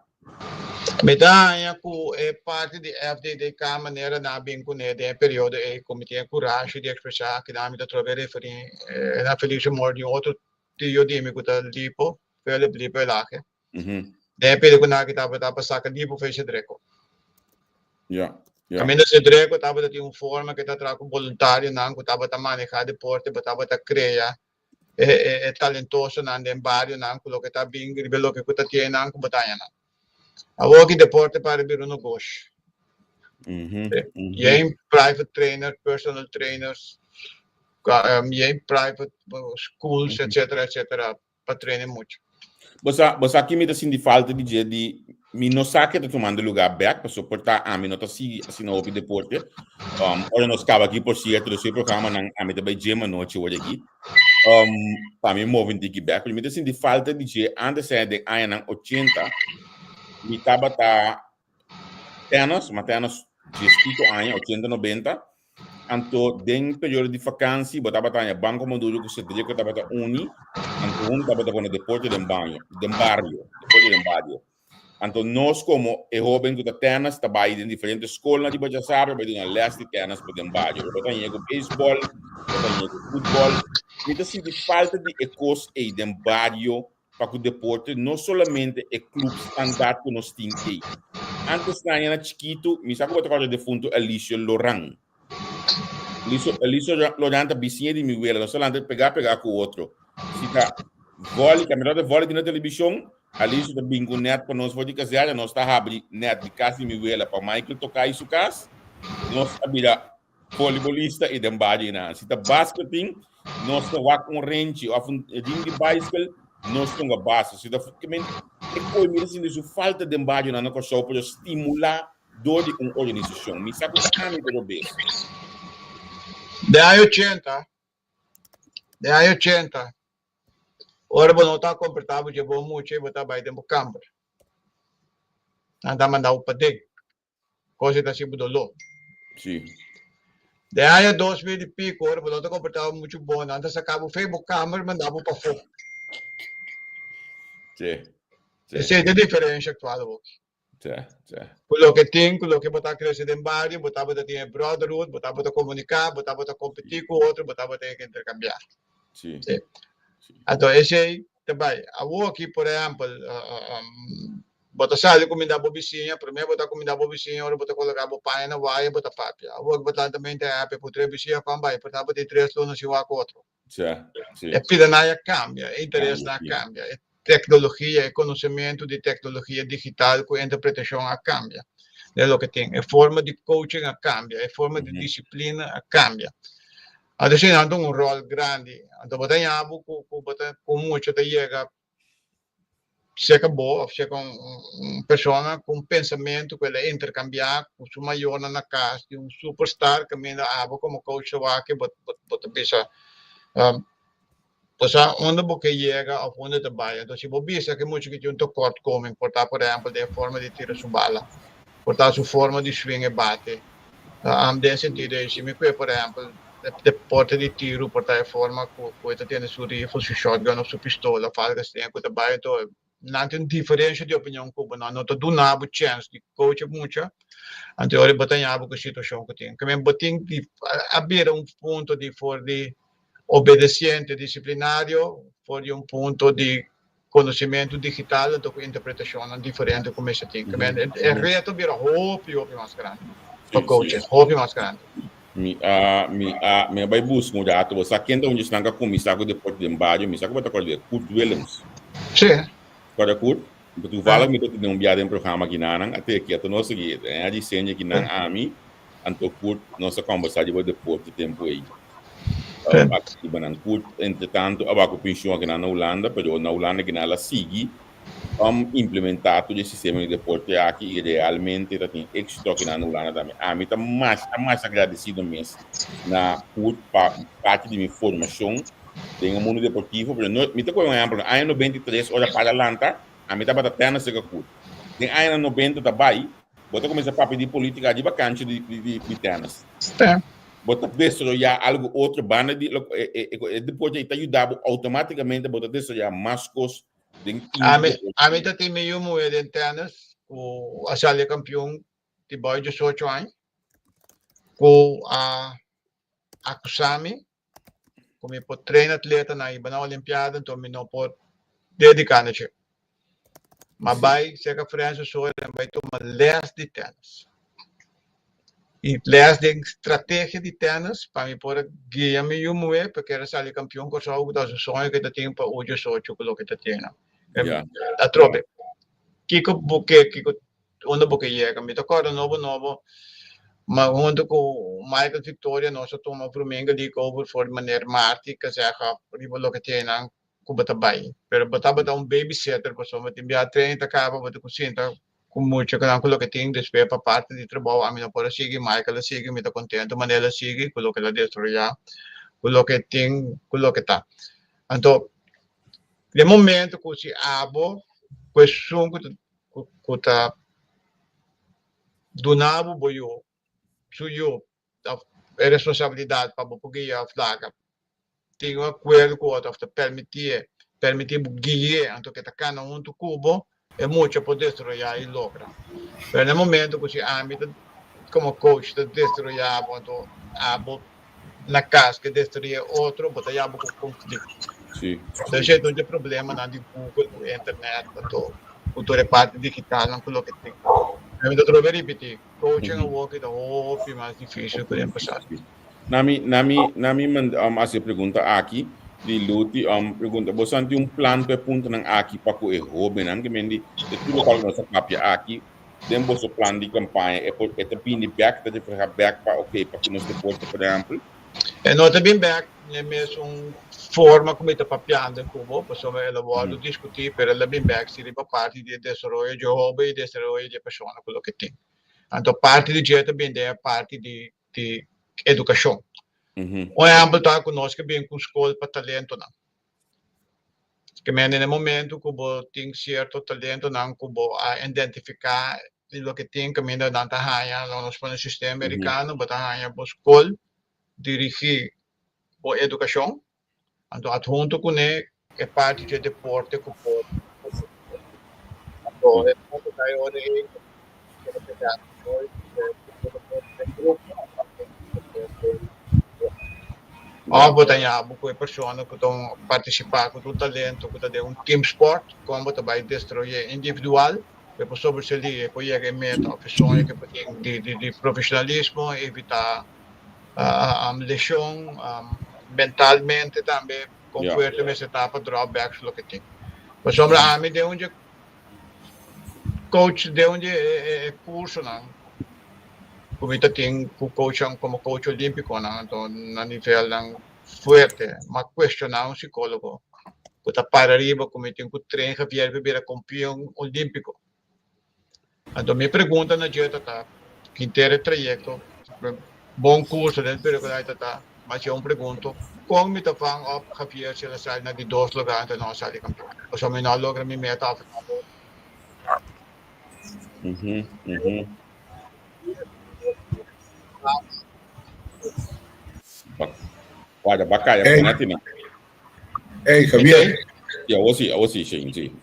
Medalha que é parte de FDDK, maneira na bem com ele, período é comitê coragem de expressar que na minha troca referir na feliz morte de outro tio de amigo da Lipo, Felipe Lipo lá que. De período na que tava saca Lipo fez dreco. A minha dreco tava de forma que tá trago voluntário não que tava manejar deporte, tava criar é talentoso não de barrio não que tá bem revelo que tá tem não que batalha não. Agora deporte para vir no gosto. E aí private trainer, personal trainers, e aí private schools, etc, para treinar muito. Você aqui me dá assim de falta de me não sabe que tomando lugar back para suportar a mim não tá assim no hobby deporte. Olha nós acaba aqui por certo do seu programa não a mim também gema noite hoje aqui. Para mim moving de back, me dá assim de falta de antes de aí não 80 me tava tá tenos, mas tenos 18 anos, 80, 90, Anto, den período de vacância, botava tanya banco maduro que se teria que estava uni, anto estava com o deporte de banho, de barrio, deporte de barrio. Anto nós como é jovem que tenas, trabalha em diferentes escolas de Bajassara, vai ter leste tenas para de barrio. Bota em beisebol, bota em futebol. Me dá de falta de ecos e de barrio para que o deporte não somente é clube standard que nós temos aí. Antes na era chiquito, me sabe que eu de fundo Alicio Loran. Alicio Loran tá vizinha de Miguel, não solamente pegar com o outro. Se tá vôlei, caminhada de vôlei na televisão, Alicio tá bingo net para nós pode casar, nós tá abrindo net de casa de Miguel para Michael tocar isso casa. Nós abira voleibolista e dembade na. Se tá basqueting, nós tá com range, ou de bicycle, nós tá base. Se tá futebol, é coisa assim, falta de embate na nossa para estimular dor de uma organização. Me sabe que tá amigo do bem. De año 80. Ora, não está confortável, levou muito e botar vai dentro do campo. Anda mandar o padre. Coisa da se budolou. Sim. De año 2000 e pico, ora, não está confortável muito bom. Anda sacava o Facebook câmera, mandava para fora. Sim. Essa é a diferença atual. Sim. Coloque botar crescer em barrio, botar ter brotherhood, botar comunicar, botar competir com o outro, botar ter que intercambiar. Sim. Então, esse aí também. Aqui, por exemplo, botar sal comida para vizinha, primeiro botar comida para vizinha, agora botar colocar para pai na vaia, botar papi. Botar também tem a para três vizinha com vai, botar ter três lunas e o outro. Sim. A vida não cambia, o interesse não cambia. Tecnologia, conhecimento de tecnologia digital com interpretação cambia. É o que tem. A forma de coaching cambia, a forma de disciplina cambia. Assim, ando um rol grande. Então, batendo com muito de chega, chega boa, chega uma pessoa com pensamento que ele intercambiar com sua maior na casa, de um superstar que me dá como coach que bota pensa pues onde você chega a onde trabalha. Então, se você vê que muito que tem um corte como portar, por exemplo, de forma de tirar sua bala, portar sua forma de swing e bate, nesse sentido, se me por exemplo, de porta de tiro, portar a forma que você tem sua rifle, sua shotgun ou sua pistola, fala que você tem que trabalhar, então, não tem diferença de opinião com você, não tem nada chance de coach muito, então, eu batalhava com a situação que tem. Também tem que haver ponto de for de obediente disciplinário, foi ponto de conhecimento digital, então interpretação diferente como esse tem. O reto vira hobby mais grande. Para coach, hobby mais grande. Me vai buscar um dato, você quem onde está com começar com depois de embate, me sabe qual é Kurt Willems. Sim. Qual é Kurt? Tu fala me tu um biado em programa aqui na até aqui até nós seguir, a desenho aqui na ami, anto Kurt nossa conversa de depois de tempo aí. Aqui banan Kurt, entretanto, abaco pensão aqui na Holanda, pero na Holanda que na sigue implementado o sistema de deporte aqui e realmente tem êxito aqui na Holanda também. A mim tá mais agradecido mesmo na Kurt parte de minha formação tem mundo deportivo, pero me tá com um exemplo, ano 93 hora para Atlanta, a mim tá para terra seca Kurt. Tem ano 90 também, bota começar a pedir política de vacante de terras. Bota desarrollar algo outro banda de depois de ajudar automaticamente bota desarrollar mais coisas. A mim tem meio moeda internas, o a sala campeão de boy de 18 anos, com a Kusami, como por treinar atleta na Ibana Olimpiada, então me não pode dedicar nisso. Mas vai ser que França só vai tomar les de tênis. E les de estratégia de tênis para me poder guiar meio moeda, porque era sala campeão com só o das sonhos que tem para hoje 18 que tem. A tropa. Kiko onde porque chega, me toca novo, mas onde com Michael Victoria nós toma para mim que over for maneira Marti que seja rival que tem na Cuba bem, pero botava um babysitter para só me enviar 30 acaba botar com cinta com muito que tem despejo para parte de trabalho a mim não pode seguir Michael sigue me tá contento maneira sigue coloca ela destruir coloca tem coloca tá então de momento que se abo questão que tá do nabo boio suyo é responsabilidade para o guia flaga. Tem um acordo com o outro, permitir guiar, então que está cada um do cubo, é muito para destruir e logra. Mas no momento que você como coach, de destruir na casa que destruir outro, botar já com conflito. Sim. Então, esse é o problema na Google, internet, toda parte digital, não coloca tem. Eu estou repetir, coaching é o que mais difícil que passar. Nami essa pergunta aqui de Luti pergunta você tem plano punto nang aqui para que erro benan que mendi de tudo qual nossa papia aqui tem você plano de campanha é tapini back de back para para que nós depois por exemplo não também back é mesmo forma como está papiando em Cuba posso elaborar discutir pero ela bem back se para parte de desenvolvimento de hobby e desenvolvimento de pessoa com o que tem então parte de jeito bem é parte de educação. Um exemplo está conosco bem com escola para talento não. Que no momento que você tem certo talento não que você identificar o que tem que ainda não está ganhando no sistema americano, mas está ganhando a escola dirigir a educação. Então junto com ele é parte de deporte que pode. Então é muito maior botar pessoas que estão participar com o talento, que tem team sport, como vai destruir individual, depois sobre se ali que meta pessoas que tem de profissionalismo, evitar lesão, mentalmente também, com forte nessa etapa drawbacks lo que tem. Mas sobre a mim de onde coach de onde é curso não. Como tem como coach olímpico, então, a nível forte, mas questionar um psicólogo, que está para arriba, como tem que treinar para virar campeão olímpico. Então, minha pergunta na dieta está, que inteiro trajeto, bom curso dentro da dieta, mas eu pergunto, como me está falando, Javier, se ela sai de 2 lugares, então não sai de campeão. Ou se eu não logra minha meta, Olha, bacana, né, Tina? Ei, Javier. Eu sim, sim.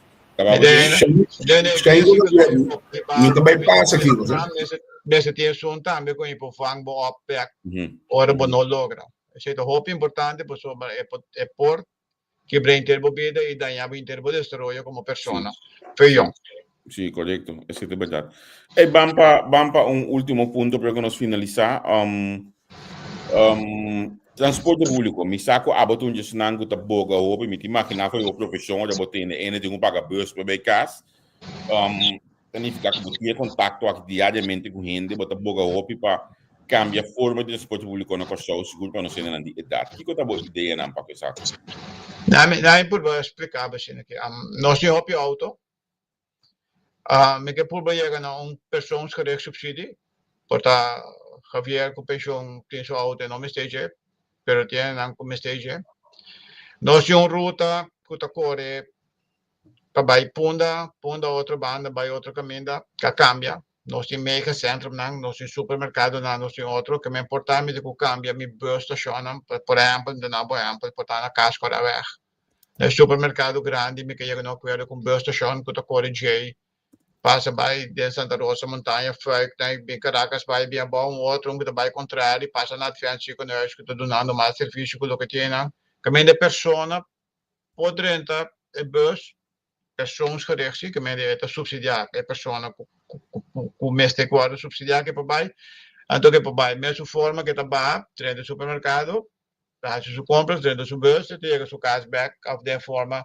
Me também passa aqui, Nesse tem assunto também com o fang bo opec, ora bo não logra. Esse é o importante, é por quebrar interbo vida e dañar o interbo destroyer como persona. Feio. Sim, correto. Isso é verdade. E vamos para último ponto para que nós finalizar. Transporte público, mi saco abotum de snango ta boga hope, mi ti máquina foi o profissão da botene ene de paga bus para becas. Significa que você contato aqui diariamente com gente, bota boga hope para cambiar a forma de transporte público na costa, seguro para não ser na idade. Que coisa boa ideia não para pensar? Não, por explicar assim aqui. Nós temos hope auto. Me que por chegar na pessoa que recebe subsídio, porta Javier com pensão tem seu auto não me esteja, pero tienen como esteja. Nós temos ruta que tá corre para vai punda outra banda, vai outra caminho, que cambia. Nós temos mega centro, nós temos supermercado, nós temos outro que me importa me de que cambia mi bus station, por exemplo, portar na casco da weg. No supermercado grande, me que eu não quero com bus station que tá corre J. Passa by de Santa Rosa Montanha, foi em Caracas, vai bem bom, outro que vai contrário, passa na frente com nós que está dando mais serviço com o que tem, caminho de pessoa pode entrar em bus, pessoas que recebem, caminho de subsidiar, é pessoa com mestre quadro subsidiar que vai, então que vai, mesma forma que está vai, dentro do supermercado, faz suas compras dentro do bus, tem seu cashback, de forma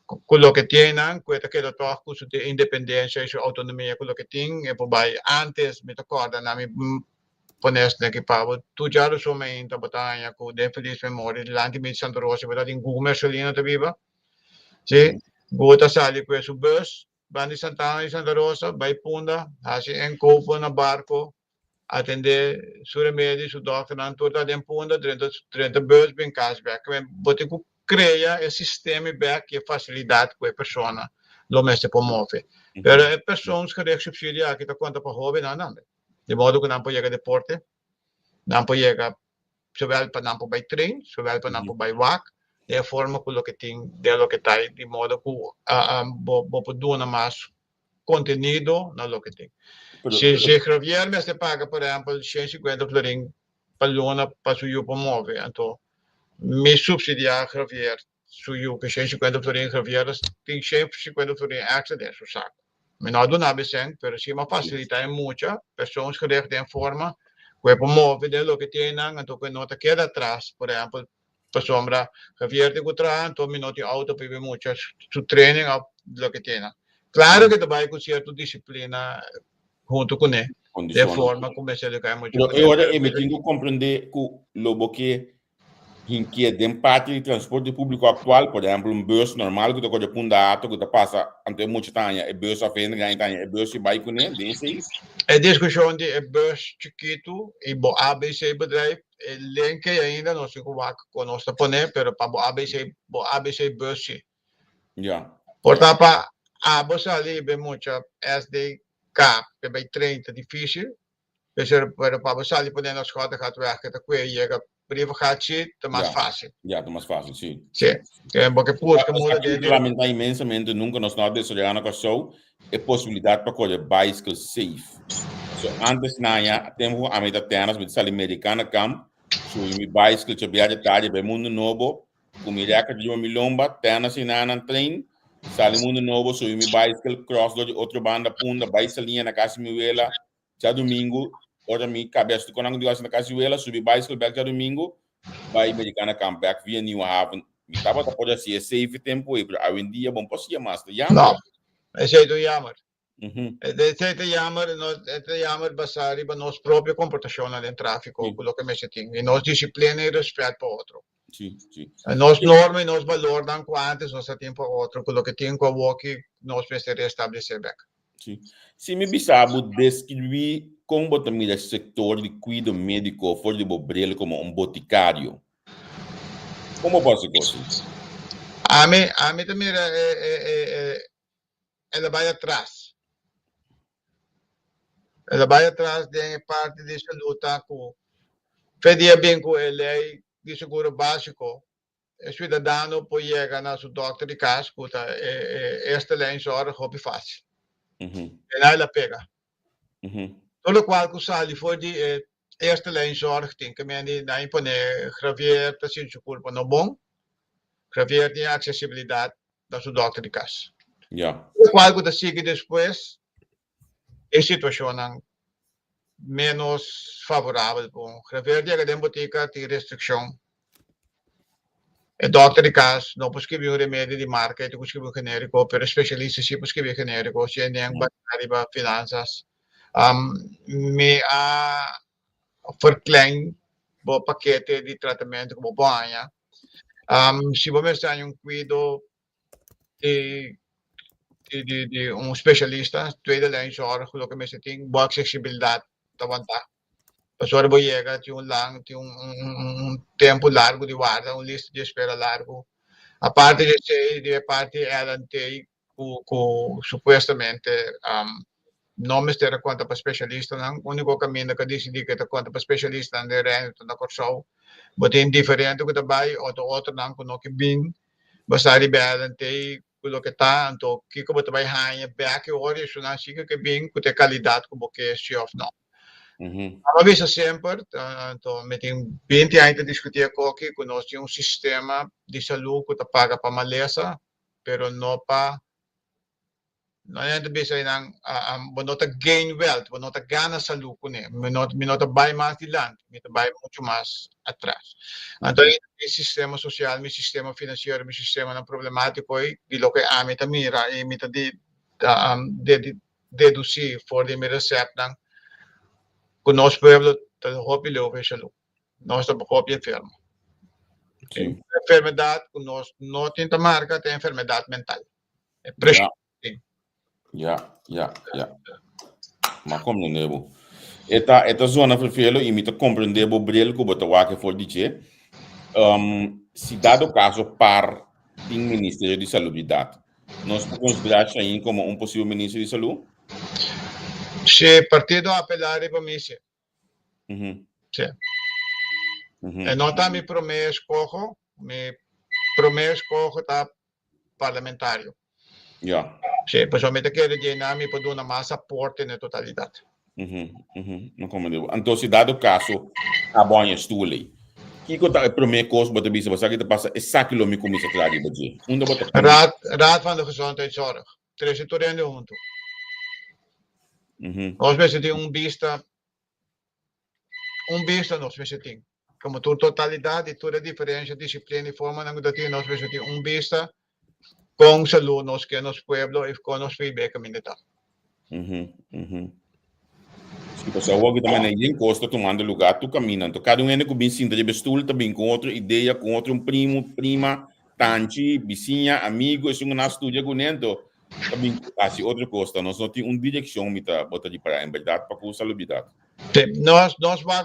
com o que tem, com aquele toque, com a independência e a autonomia, com o que tem, e por aí, antes, me recordo, na minha ponesta que para tu já o somem da batalha com de feliz memória de lá de Santa Rosa, verdade, em Google Mercelina da viva, sim, gota sali com esse bus, bandi Santana e Santa Rosa, vai punda, assim, em copo na barco, atender su remédio, su doctor, não toda de punda, 30 bus, bem cashback, bote com cria esse sistema back que facilidade com a pessoa lo mestre promove. Pero é pessoas que recebem subsídio aqui tá conta para jovem não. De modo que não pode chegar deporte. Nampo llega, zowel para nampo by train, zowel para nampo by walk, de forma que lo que tem, de lo que está aí, de modo que vou poder mais conteúdo na lo que tem. Se Javier me paga, por exemplo, 150 florin para luna para suyo para mover, então me subsidiar Javier suyo que 150 florin Javier tem 150 florin extra dentro do saco. Me não do nada sem, pero se me facilita em muita pessoas que de forma que para mover de lo que tem, então que não te queda atrás, por exemplo, para sombra Javier de contra, então me não tem auto para muitas su training lo que tem. Claro que trabalha com certa disciplina junto com ele, de forma como se ele cai muito. Agora eu me tenho que compreender que o lobo que é de parte de transporte público atual, por exemplo, bus normal que tu pode punda que tu passa ante muito tanha, bus a frente ganha tanha, bus e vai com ele, desse. É discussão de bus chiquito e bo ABC bedrijf, link ainda não sei como que nós está poner, pero para bo ABC bus sim. Yeah. Portanto, para a bus ali bem muito SDK, que bem 30 difícil, pero para bus ali poder nós corta que werken, que tu chega privacidade, é mais fácil. Já, é mais fácil, sim. Sim. É porque busca muda de lamentar imensamente nunca nós não desejamos que só é possibilidade para correr bicycle safe. So antes na tempo a meta terras mit sali americana camp, so mi bicycle que viaja tarde bem mundo novo, como ele acaba de uma milomba, terras na trem, sali mundo novo, so mi bicycle cross do outro banda punda, bicycle na casa mi vela, já domingo ora mi cabeça quando eu digo na Casuela subi bicycle back já domingo vai americana come back via New Haven me tava da pode ser safe tempo e a dia bom posso ir mais já não esse é do jammer esse é do jammer nós é jammer basari para nós própria comportação no tráfego pelo que me se tem e nós disciplina e respeito para outro sim nós norma e nós valor dan quantos nós tempo outro pelo que tem com o que nós precisamos estabelecer back sim se me bisabo descrever como botamir o setor de cuidado médico for de bobrele como boticário. Como posso dizer? A mim também ela vai atrás. Ela vai atrás de parte de luta com fedia bem com a lei de seguro básico. O cidadão pode chegar na sua doctor de casa, puta, esta lei só é hobby fácil. Ela pega. Todo qual que sali foi de esta lei zorg tem que me na impone Javier tá sem culpa no bom Javier tem acessibilidade da sua doctor de casa qual que tá sigue depois é situação menos favorável com Javier chega dentro botica tem restrição o doctor de casa não pode escrever um remédio de marca e tem que escrever um genérico pero especialista se pode escrever genérico se é nem para finanças me verklein o paquete de tratamento como banha se você está em cuidado de especialista tweede lijn zorg o que me se tem boa acessibilidade da vantagem pessoa vai chegar tem tempo largo de guarda lista de espera largo a parte de parte ela tem supostamente não me ter conta para especialista não o único caminho que decidi que ter conta para especialista não é na corção botem diferente que trabalho outro não que que bem basta ribeira tem o que tá então que como trabalho hanha back hora isso não fica que bem que ter qualidade como que é chef não a vez sempre então me tem 20 anos de discutir aqui que nós temos sistema de saúde que paga para malesa pero não para não é de bisa nang bonota gain wealth, bonota gana sa lupo ne, minota buy mais de land, minota buy muito mais atrás. Então, o sistema social, o sistema financeiro, o sistema não problemático aí, de lo que a meta mira e meta de deduzir for de me recept nang com nosso pueblo tá hopi lo que salu. Nós tá hopi enfermo. Enfermidade com nós não tem marca, tem enfermidade mental. É pressão. Ja. Maar kom nu nebo. Eta zona vervelo e mita compreender bo bril ko bota wake for dice. Se dado caso par tem Ministério de Salubridade, nós podemos considerar Chain como possível Ministro de Saúde? Se partido apelar para mim, sim. Sim. E nota mi promessa cojo tá parlamentário. Ja. Sim, pessoalmente quero dizer mi para dar mais aporte na totalidade. Não como deu. Então, se dado o caso, a banha estule. Que que tá primeiro coisa bota bisa, você que passa exactly me como isso claro de. Onde bota. Raad van de Gezondheidszorg. Territoriale junto. Nós mesmo tem vista nós mesmo tem. Como totalidade, toda diferença, disciplina e forma, nós mesmo tem vista com saúde, nós que nos pueblo e com nos feedback comunidade. Se você hoje também ninguém gosta tomando lugar, tu caminha, então cada é que bem sinta de bestulo também com outra ideia, com outro primo, prima, tanti, vizinha, amigo, isso não estuda com então também assim outra coisa, nós não tem direção mita bota de para em verdade para com salubridade. Nós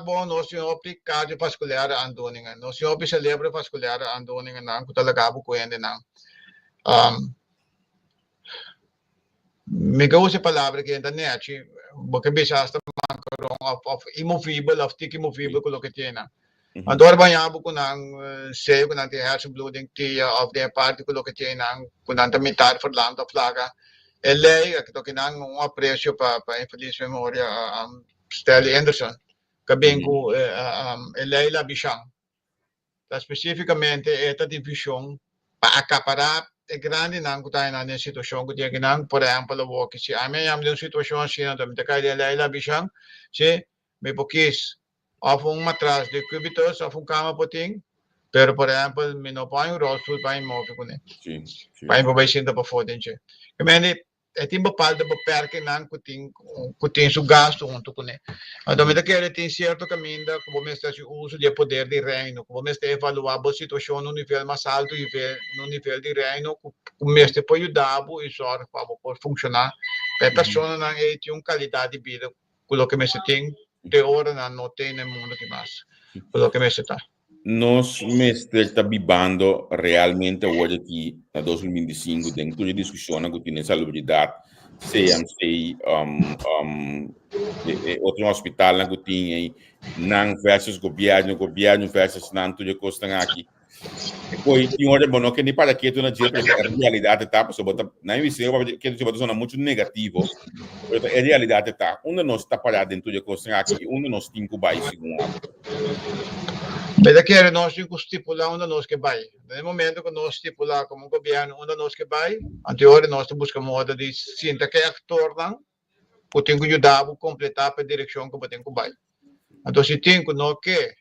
bom nós aplicado vascular andoningan, nós celebra vascular andoningan nang talaga bu ko yan nang me gawin sa palavra que ainda né porque bisa hasta of imovível of tik imovível ko que tinha andor banhabo ko nang sei ko nang hersenbloeding tia of the parte ko que tinha nang ko nang tamitar for land of laga LA que to kinang aprecio para infeliz memória Stanley Anderson kabing ko LA la bishang especificamente esta divisão para acaparar é grande não que na situação que tem não por exemplo o que se a minha situação assim não também cai de lá bichang se me pouquis of matras de cubitos of cama poting pero por exemplo me não põe o rosto para imóvel com ele Sim. para vai sendo para foder gente que me é tempo para de perque não que tem seu gasto junto com ele então me que ele tem certo caminho como me está o uso de poder de reino como me está evaluar a situação no nível mais alto e no nível de reino como me está pode ajudar e só para funcionar a pessoa não tem qualidade de vida com o que me tem de hora não tem no mundo que mais com o que me está Nós está vivendo realmente hoje aqui na 2025 dentro de discussão que tem salubridade CMC outro hospital que tem aí não versus governo versus não tudo custa aqui depois tem hora bom que nem para que tu na realidade tá pessoa bota na visão que tu bota zona muito negativo a realidade tá onde nós está parado dentro de custa aqui onde nós tem que vai segundo mas aqui nós temos que estipular onde nós que vai. No momento que nós estipular como governo onde nós que vai, anterior nós buscamos modo de sinta que ator não, que tem que ajudar a completar a direção que tem que vai. Então se tem que não quer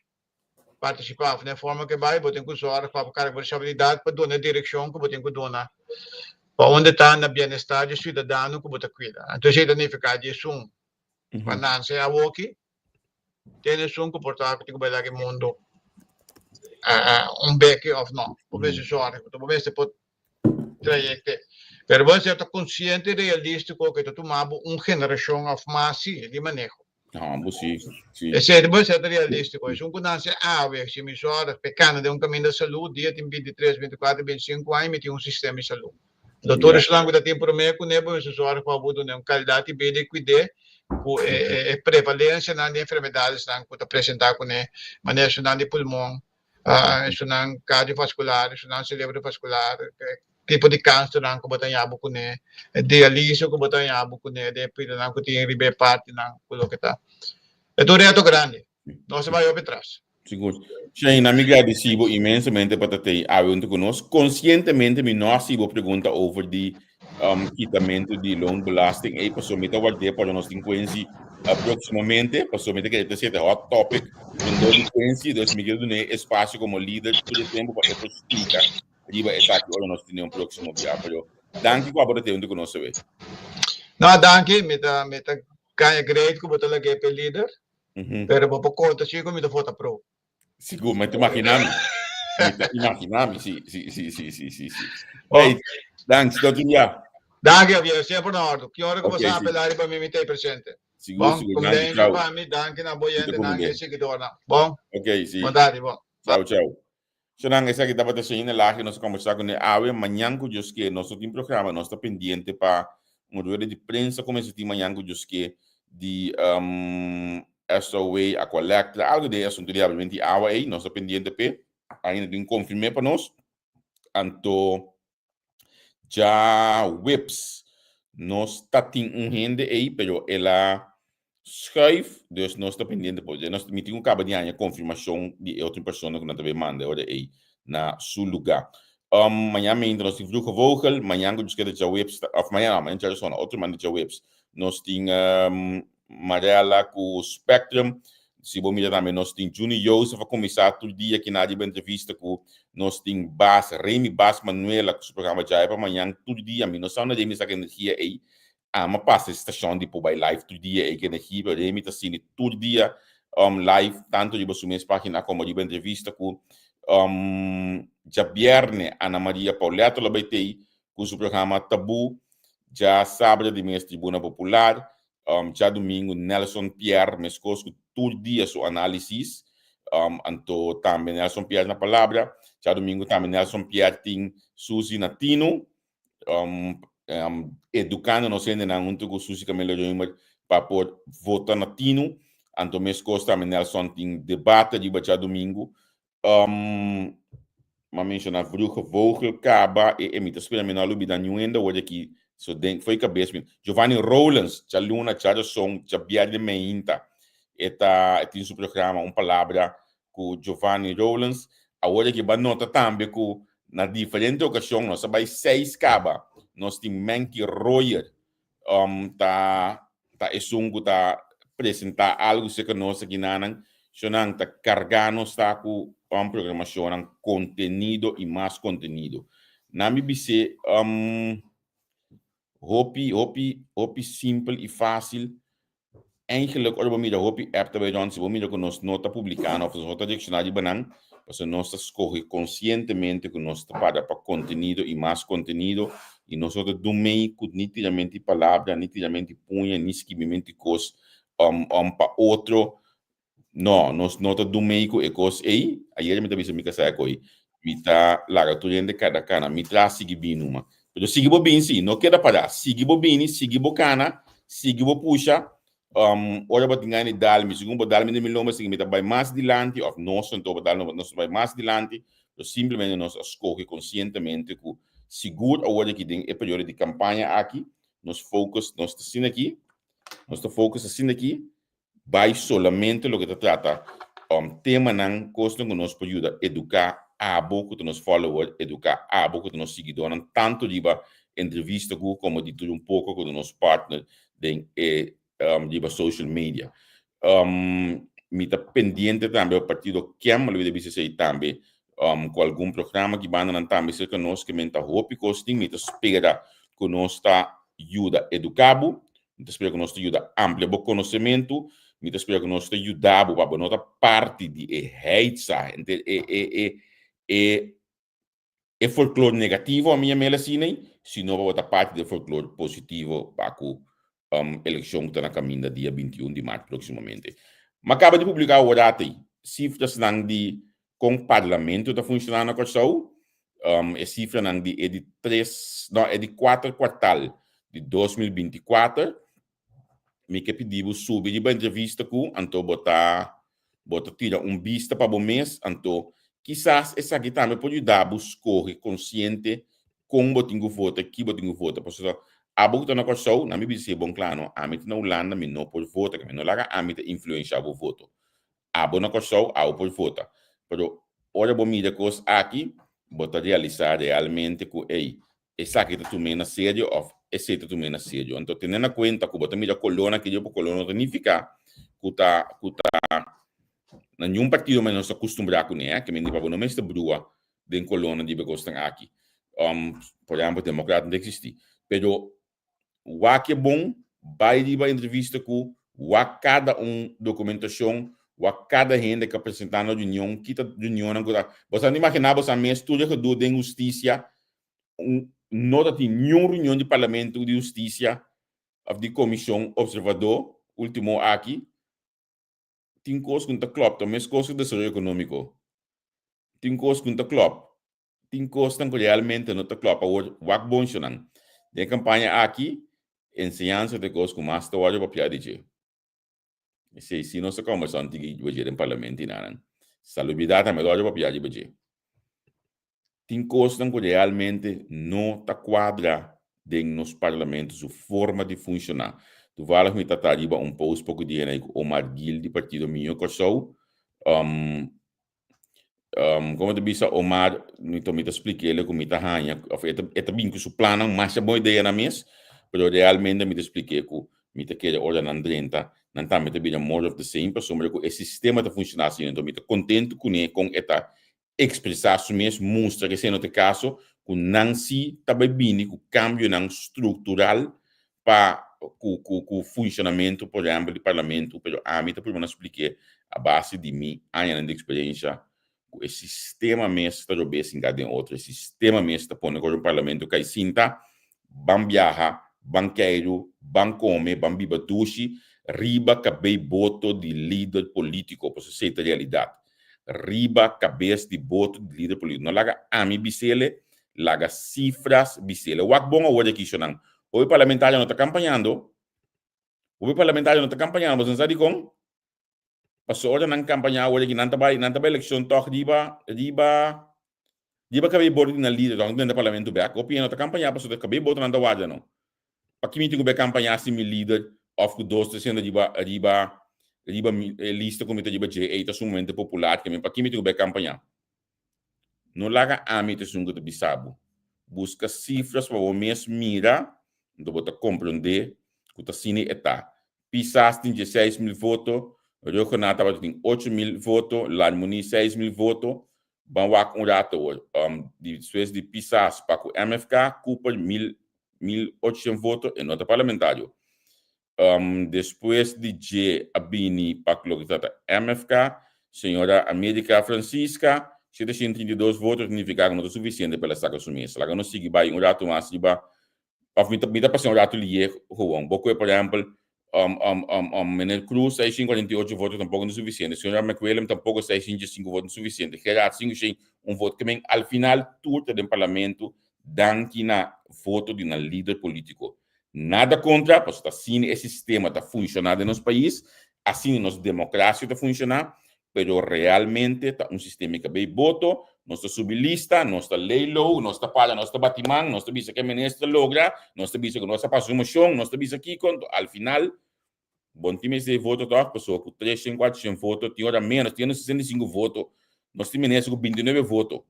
participar na forma que vai, tem que usar para a responsabilidade para dar a direção que tem que dar. Para onde está na bem-estar do cidadão que tem que cuidar. Então se significa isso, para não ser aqui, tem isso que portar que tem que vai lá no mundo. Beque of não, por vezes só, por vezes pode trajecte. Pero você está consciente realístico que tu tomava geração of massa de manejo. Não, sim. Esse é você é realístico. É um conhece se me só pecando de caminho de saúde, dia tem 23, 24, 25 anos, tem sistema de saúde. Doutores lá que tem promesso que nebo isso só para bodo uma qualidade de vida e cuidar prevalência nas enfermidades que está apresentar com manejo de pulmão. Isso não cardiovascular, isso não cerebrovascular, tipo de câncer não que botam yabo com né, diálise que botam yabo com né, depois não que tem ribe parte não que tá. É tudo reto grande, nós vai para trás. Seguro. Shane, na me agradecido imensamente para ter aberto conosco. Conscientemente, me não sigo pergunta over de quitamento de loan belasting e passou me tawag de para nós delinquência aproximadamente, passou me que este é hot topic, em delinquência, dos me quero dar espaço como líder todo o tempo para explicar. Riba exato, olha nós temos próximo viário. Danke por ter onde conosco hoje. Não, danke, me tá ganha great como botar lá que é líder. Pero por conta chico me dá foto pro. Seguro, mas imaginamos. Sim. Hey, thanks, doutor Lia. Danke, Javier, sempre na ordem. Que hora que você apelar para mim me ter presente? Seguro, danke, tchau. Para mim, danke na boiante, danke seguidor na. Bom? Ok, sim. Boa tarde, bom. Tchau. So, essa aqui estava deixando lá que nós conversamos com a Aue, amanhã com o que nós temos programa, nós estamos pendiente para uma rueda de prensa, como esse tema amanhã com o que de SOA, a collecta, algo de assunto diariamente agua aí, nós pendiente pe, ainda tem confirmar para nós, anto já whips, nós tá tem rende aí, pero ela schuif, dus nós está pendiente por, nós tem um cabo de anha confirmação de outra pessoa que não também manda, ora aí, na seu lugar. Amanhã ainda nós temos Vroege Vogel, amanhã que discutir já whips, of amanhã já só outra manda já whips, nós tem Marela com Spectrum, se bom mira também nós tem Juni Joseph a começar todo dia que na entrevista com nós tem Remy Bas Manuela com o programa já é para amanhã todo dia, nós só não temos essa energia aí, mas passa a estação de por live todo dia aí que energia para Remy tá assim todo dia live tanto de sua mesma página como de entrevista com já viernes Ana Maria Pauleto lá vai ter com o programa Tabu, já sábado de mês Tribuna Popular, já domingo Nelson Pierre mescosco todo dia sua análise, anto também Nelson Pierre na palavra, já domingo também Nelson Pierre tem Suzy Natino, educando nos ainda na com Suzy Camelo Joimer para por votar Natino, anto mescosco também Nelson tem debate de já domingo, mas mencionar Vroege Vogel, Caba e emita espera menor lubi da New Enda hoje aqui so denk foi cabeça Giovanni Rollins já luna já som já biade meinta tem seu programa palavra com Giovanni Rollins agora que nota também com na diferente ocasião nós vai 6 Caba nós tem Menky Royer tá apresentar algo que nós aqui nanan sonang tá cargando está com programação contenido e mais contenido nami bise hopi simples e fácil. Eigenlijk, als we met de hopi app bij ons, we met ons nota publicando, of nota diccionário banang, pues nós escolhe conscientemente que nós para contenido e mais contenido, e nós do meio com nitidamente palavra, nitidamente punha, nitidamente coisa, para outro, não, nós nota do meio com coisa aí, aí me também se me casar com aí, me tá larga tudo de cada cana, me traz seguir bem numa. Pero sigue bo bem sim, não queda para sigue bo bem, sigue bo cana, sigue bo puxa, ora ba tingani dalmi, segundo dalmi de miloma sigue meta vai mais dilante, of nós então dalmi nós vai mais dilante, então simplesmente nós escolhe conscientemente que seguro agora que tem período de campanha aqui, nós focus, nós tá assim aqui, nós tá focus assim aqui, vai solamente lo que te trata, tema não custa que nós pode ajudar educar a boca de nos followers, educar a boca de nos seguidores, tanto de entrevista como de tudo pouco com os partners de social media. Me está pendiente também o partido que ama o BCC também com algum programa que vai andar também cerca de nós que menta hopi costing, me espera que nós está ajuda educabo, me espera que nós ajuda amplia o conhecimento, me espera que nós ajuda para nota parte de heitsa, é folclore negativo a minha melecina, se não vai parte do folclore positivo para a eleição que está na caminho dia 21 de março proximamente. Mas acaba de publicar o data cifras de com o parlamento está funcionando na questão, cifra de 4 quartal de 2024, me que pedimos subir de entrevista com anto botar tira vista para o mês, anto quizás essa aqui também pode ajudar a escolher consciente com botinho voto, que botinho voto, porque a boca na questão, na minha visão, bom claro, a mim na Holanda, me não pode votar, que me não larga, a mim influencia o voto. A boa na questão, a pode votar. Pero, olha, bom mídia coisa aqui, bota realizar realmente que, essa aqui também na sério, ou esse também na sério. Então, tendo na conta que bota mídia coluna, que eu coluna significa que tá nenhum partido mais nos acostumbrar com né que me diga não mais brua de coluna de begostan aqui por exemplo democrata não existe pero o que é bom vai de entrevista com cada documentação cada gente que apresentar na união que tá união agora você não imaginar você mesmo tudo que do de justiça não tem nenhuma reunião de parlamento de justiça ou de comissão observador último aqui tem coisas que não klopt, também as coisas de desenvolvimento econômico. Tem coisas que não klopt. Tem coisas que realmente não klopt. O que bom é que a campanha aqui, ensinança de coisas que mais está olhando para a PIADG. Se não se como são tigi baje no parlamento inanan. Salubridade me doja papia de baje. Tem coisas que realmente não tá quadra dentro nos parlamentos a forma de funcionar. Tu vai lá me tratar de post pouco dia né o Omar Gil de partido minho que sou como tu bisa Omar então me explique ele como está hanha é bem que o plano mas é boa ideia na mês pero realmente me explique que me te quer olhar na drenta não tá me te bem more of the same para sombra que o sistema tá funcionar assim então me te contente com esta expressar su mesmo mostra que se no te caso com Nancy também bem com cambio não estrutural para o funcionamento por exemplo do parlamento pero a mim tá por explicar a base de mim anos de experiência o sistema mesmo está obese em outro sistema mesmo está pondo agora o parlamento que sinta ban viaja banqueiro ban come ban biba dushi riba cabe voto de líder político para ser a realidade riba cabeça de voto de líder político não laga ami bisele laga cifras bisele wak bom o aqui chonan o parlamentário não está campanhando você sabe como passou hora na campanha hoje que nanta vai eleção toque riba cabe voto na líder dentro do parlamento back o piano tá campanha passou cabe voto nanta waja não para que me tenho que campanhar assim meu líder of que dois sendo riba lista como riba J8 é um momento popular que me para que me tenho que campanhar não laga a mim te sungo de bisabo busca cifras para o mês mira então bota compreender que tá sini eta pisas tem 16.000 votos Rio Conata tem 8.000 votos Larmoni 6.000 votos Banwak rato depois de pisas para o MFK Cooper 1.800 votos em nota parlamentário depois de J Abini para o MFK senhora América Francisca 732 votos significaram não é suficiente para essa assumir. Ela não sigue bem rato mais de ba me passar rato ali Juan Boco por exemplo Menel Cruz 648 votos tampouco não é suficiente. Senhora McWilliam tampouco 605 votos não é suficiente. Gerard 5 voto que vem ao final tudo do parlamento dan que na voto de um líder político. Nada contra, porque assim esse sistema está funcionando no nosso país, assim nossa democracia está funcionando, pero realmente está sistema que bem voto, nossa sublista, nossa lei low, nossa paga, nossa batimang, nossa bisa que a ministra logra, nossa bisa que nossa passa uma chão, nossa bisa aqui quando al final bom time de voto tá pessoa com 300, 400 votos, tinha hora menos, tinha 65 votos, nosso time ministro com 29 votos.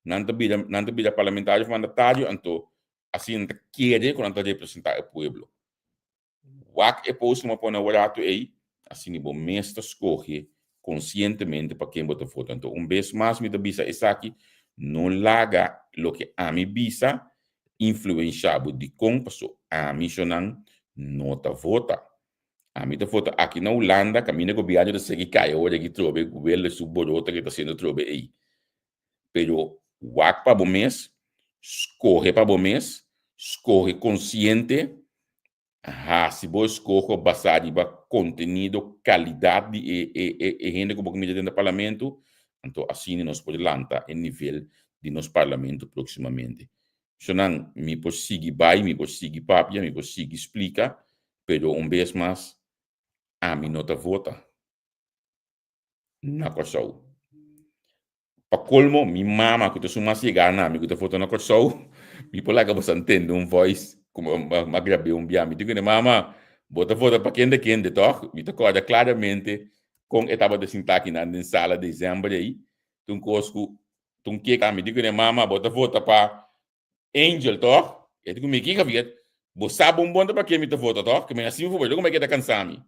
Não bira parlamentário mandatário, então assim quer quando representar o povo. Wak é posto uma põe o rato aí, assim o mestre escolhe conscientemente para quem vota voto. Então vez mais me bisa essa aqui não laga lo que a mim bisa influenciado de como pessoa a mim não tá vota. A mim tá vota aqui na Holanda, caminho com o viagem de seguir cai hoje que trobe o governo subborota que está sendo trobe aí. Pero wak para o mês, escorre para o mês, escorre consciente, se você escorre basado em conteúdo, qualidade e gente que vai dentro do parlamento, então assim nós podemos lançar o nível de nosso parlamento proximamente. Então, me posso vai, me posso papia, me posso explica, pero vez mais, a mim não vota. Na coisa. Para colmo, minha mama, que eu mais gana, me que foto na corso, me por lá que você entende voice, como uma grave bia, me digo, mama, bota foto para quem de toque, me acorda claramente com etapa de sintaxe na sala de dezembro aí, cosco, que me digo, mama, bota foto para Angel toque, eu digo, me que havia, você sabe bom para quem me foto toque, que me assim vou ver como é que tá cansado.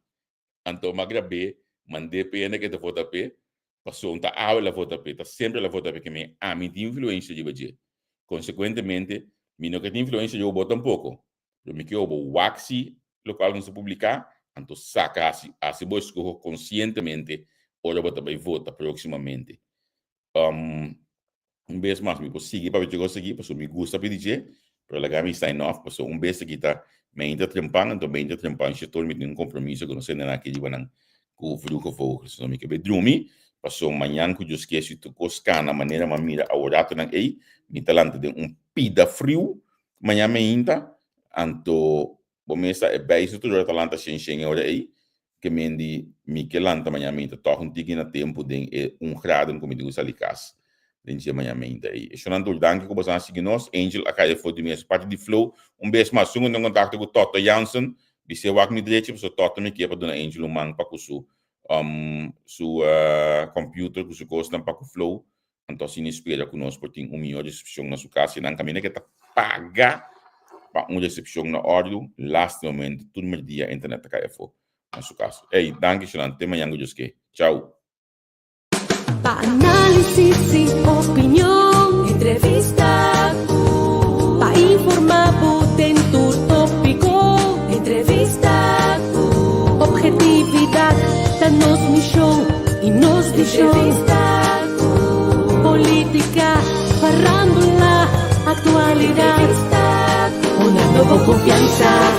Então, uma grave, mandei pena que te foto pe. Passou a aula vota peta sempre la vota porque me a mim tem influência de baje consequentemente me não que tem influência eu boto pouco eu me que eu vou waxi local não se publicar então saca assim busco conscientemente ora bota bem vota proximamente vez mais me consigo para eu conseguir porque me gusta pedir para la gami sign off porque vez que tá me entra trampando então me entra trampando se todo me tem compromisso com você na que digo não com o fruto fogo só me que bedrumi passou manhã que eu esqueci de coscar na maneira uma mira ao rato não aí me talante de pida frio manhã me ainda anto começa é bem isso tudo talante sem hora aí que mendi Michelanta amanhã toch um tiki na tempo de grado como digo salicas de amanhã aí. Eu não estou dando que você seguir nós Angel a cair foi de minha parte de flow beijo mais sungo no contato com Toto Jansen de ser wak ni direito so Toto me que para dona Angel mang para su computer com su costa para o flow então se inspira conosco por ter melhor recepção na sua casa e não caminha que tá paga para recepção na áudio last momento tudo mais dia internet cair foi na sua casa. Ei, danke schön, até amanhã, Gujuski. Tchau. Pa-análisis y opinión, entrevista pa-informar, potentur tópico, entrevista objetividad, danos misión y nos entrevista política, farándula, actualidad, una nueva confianza.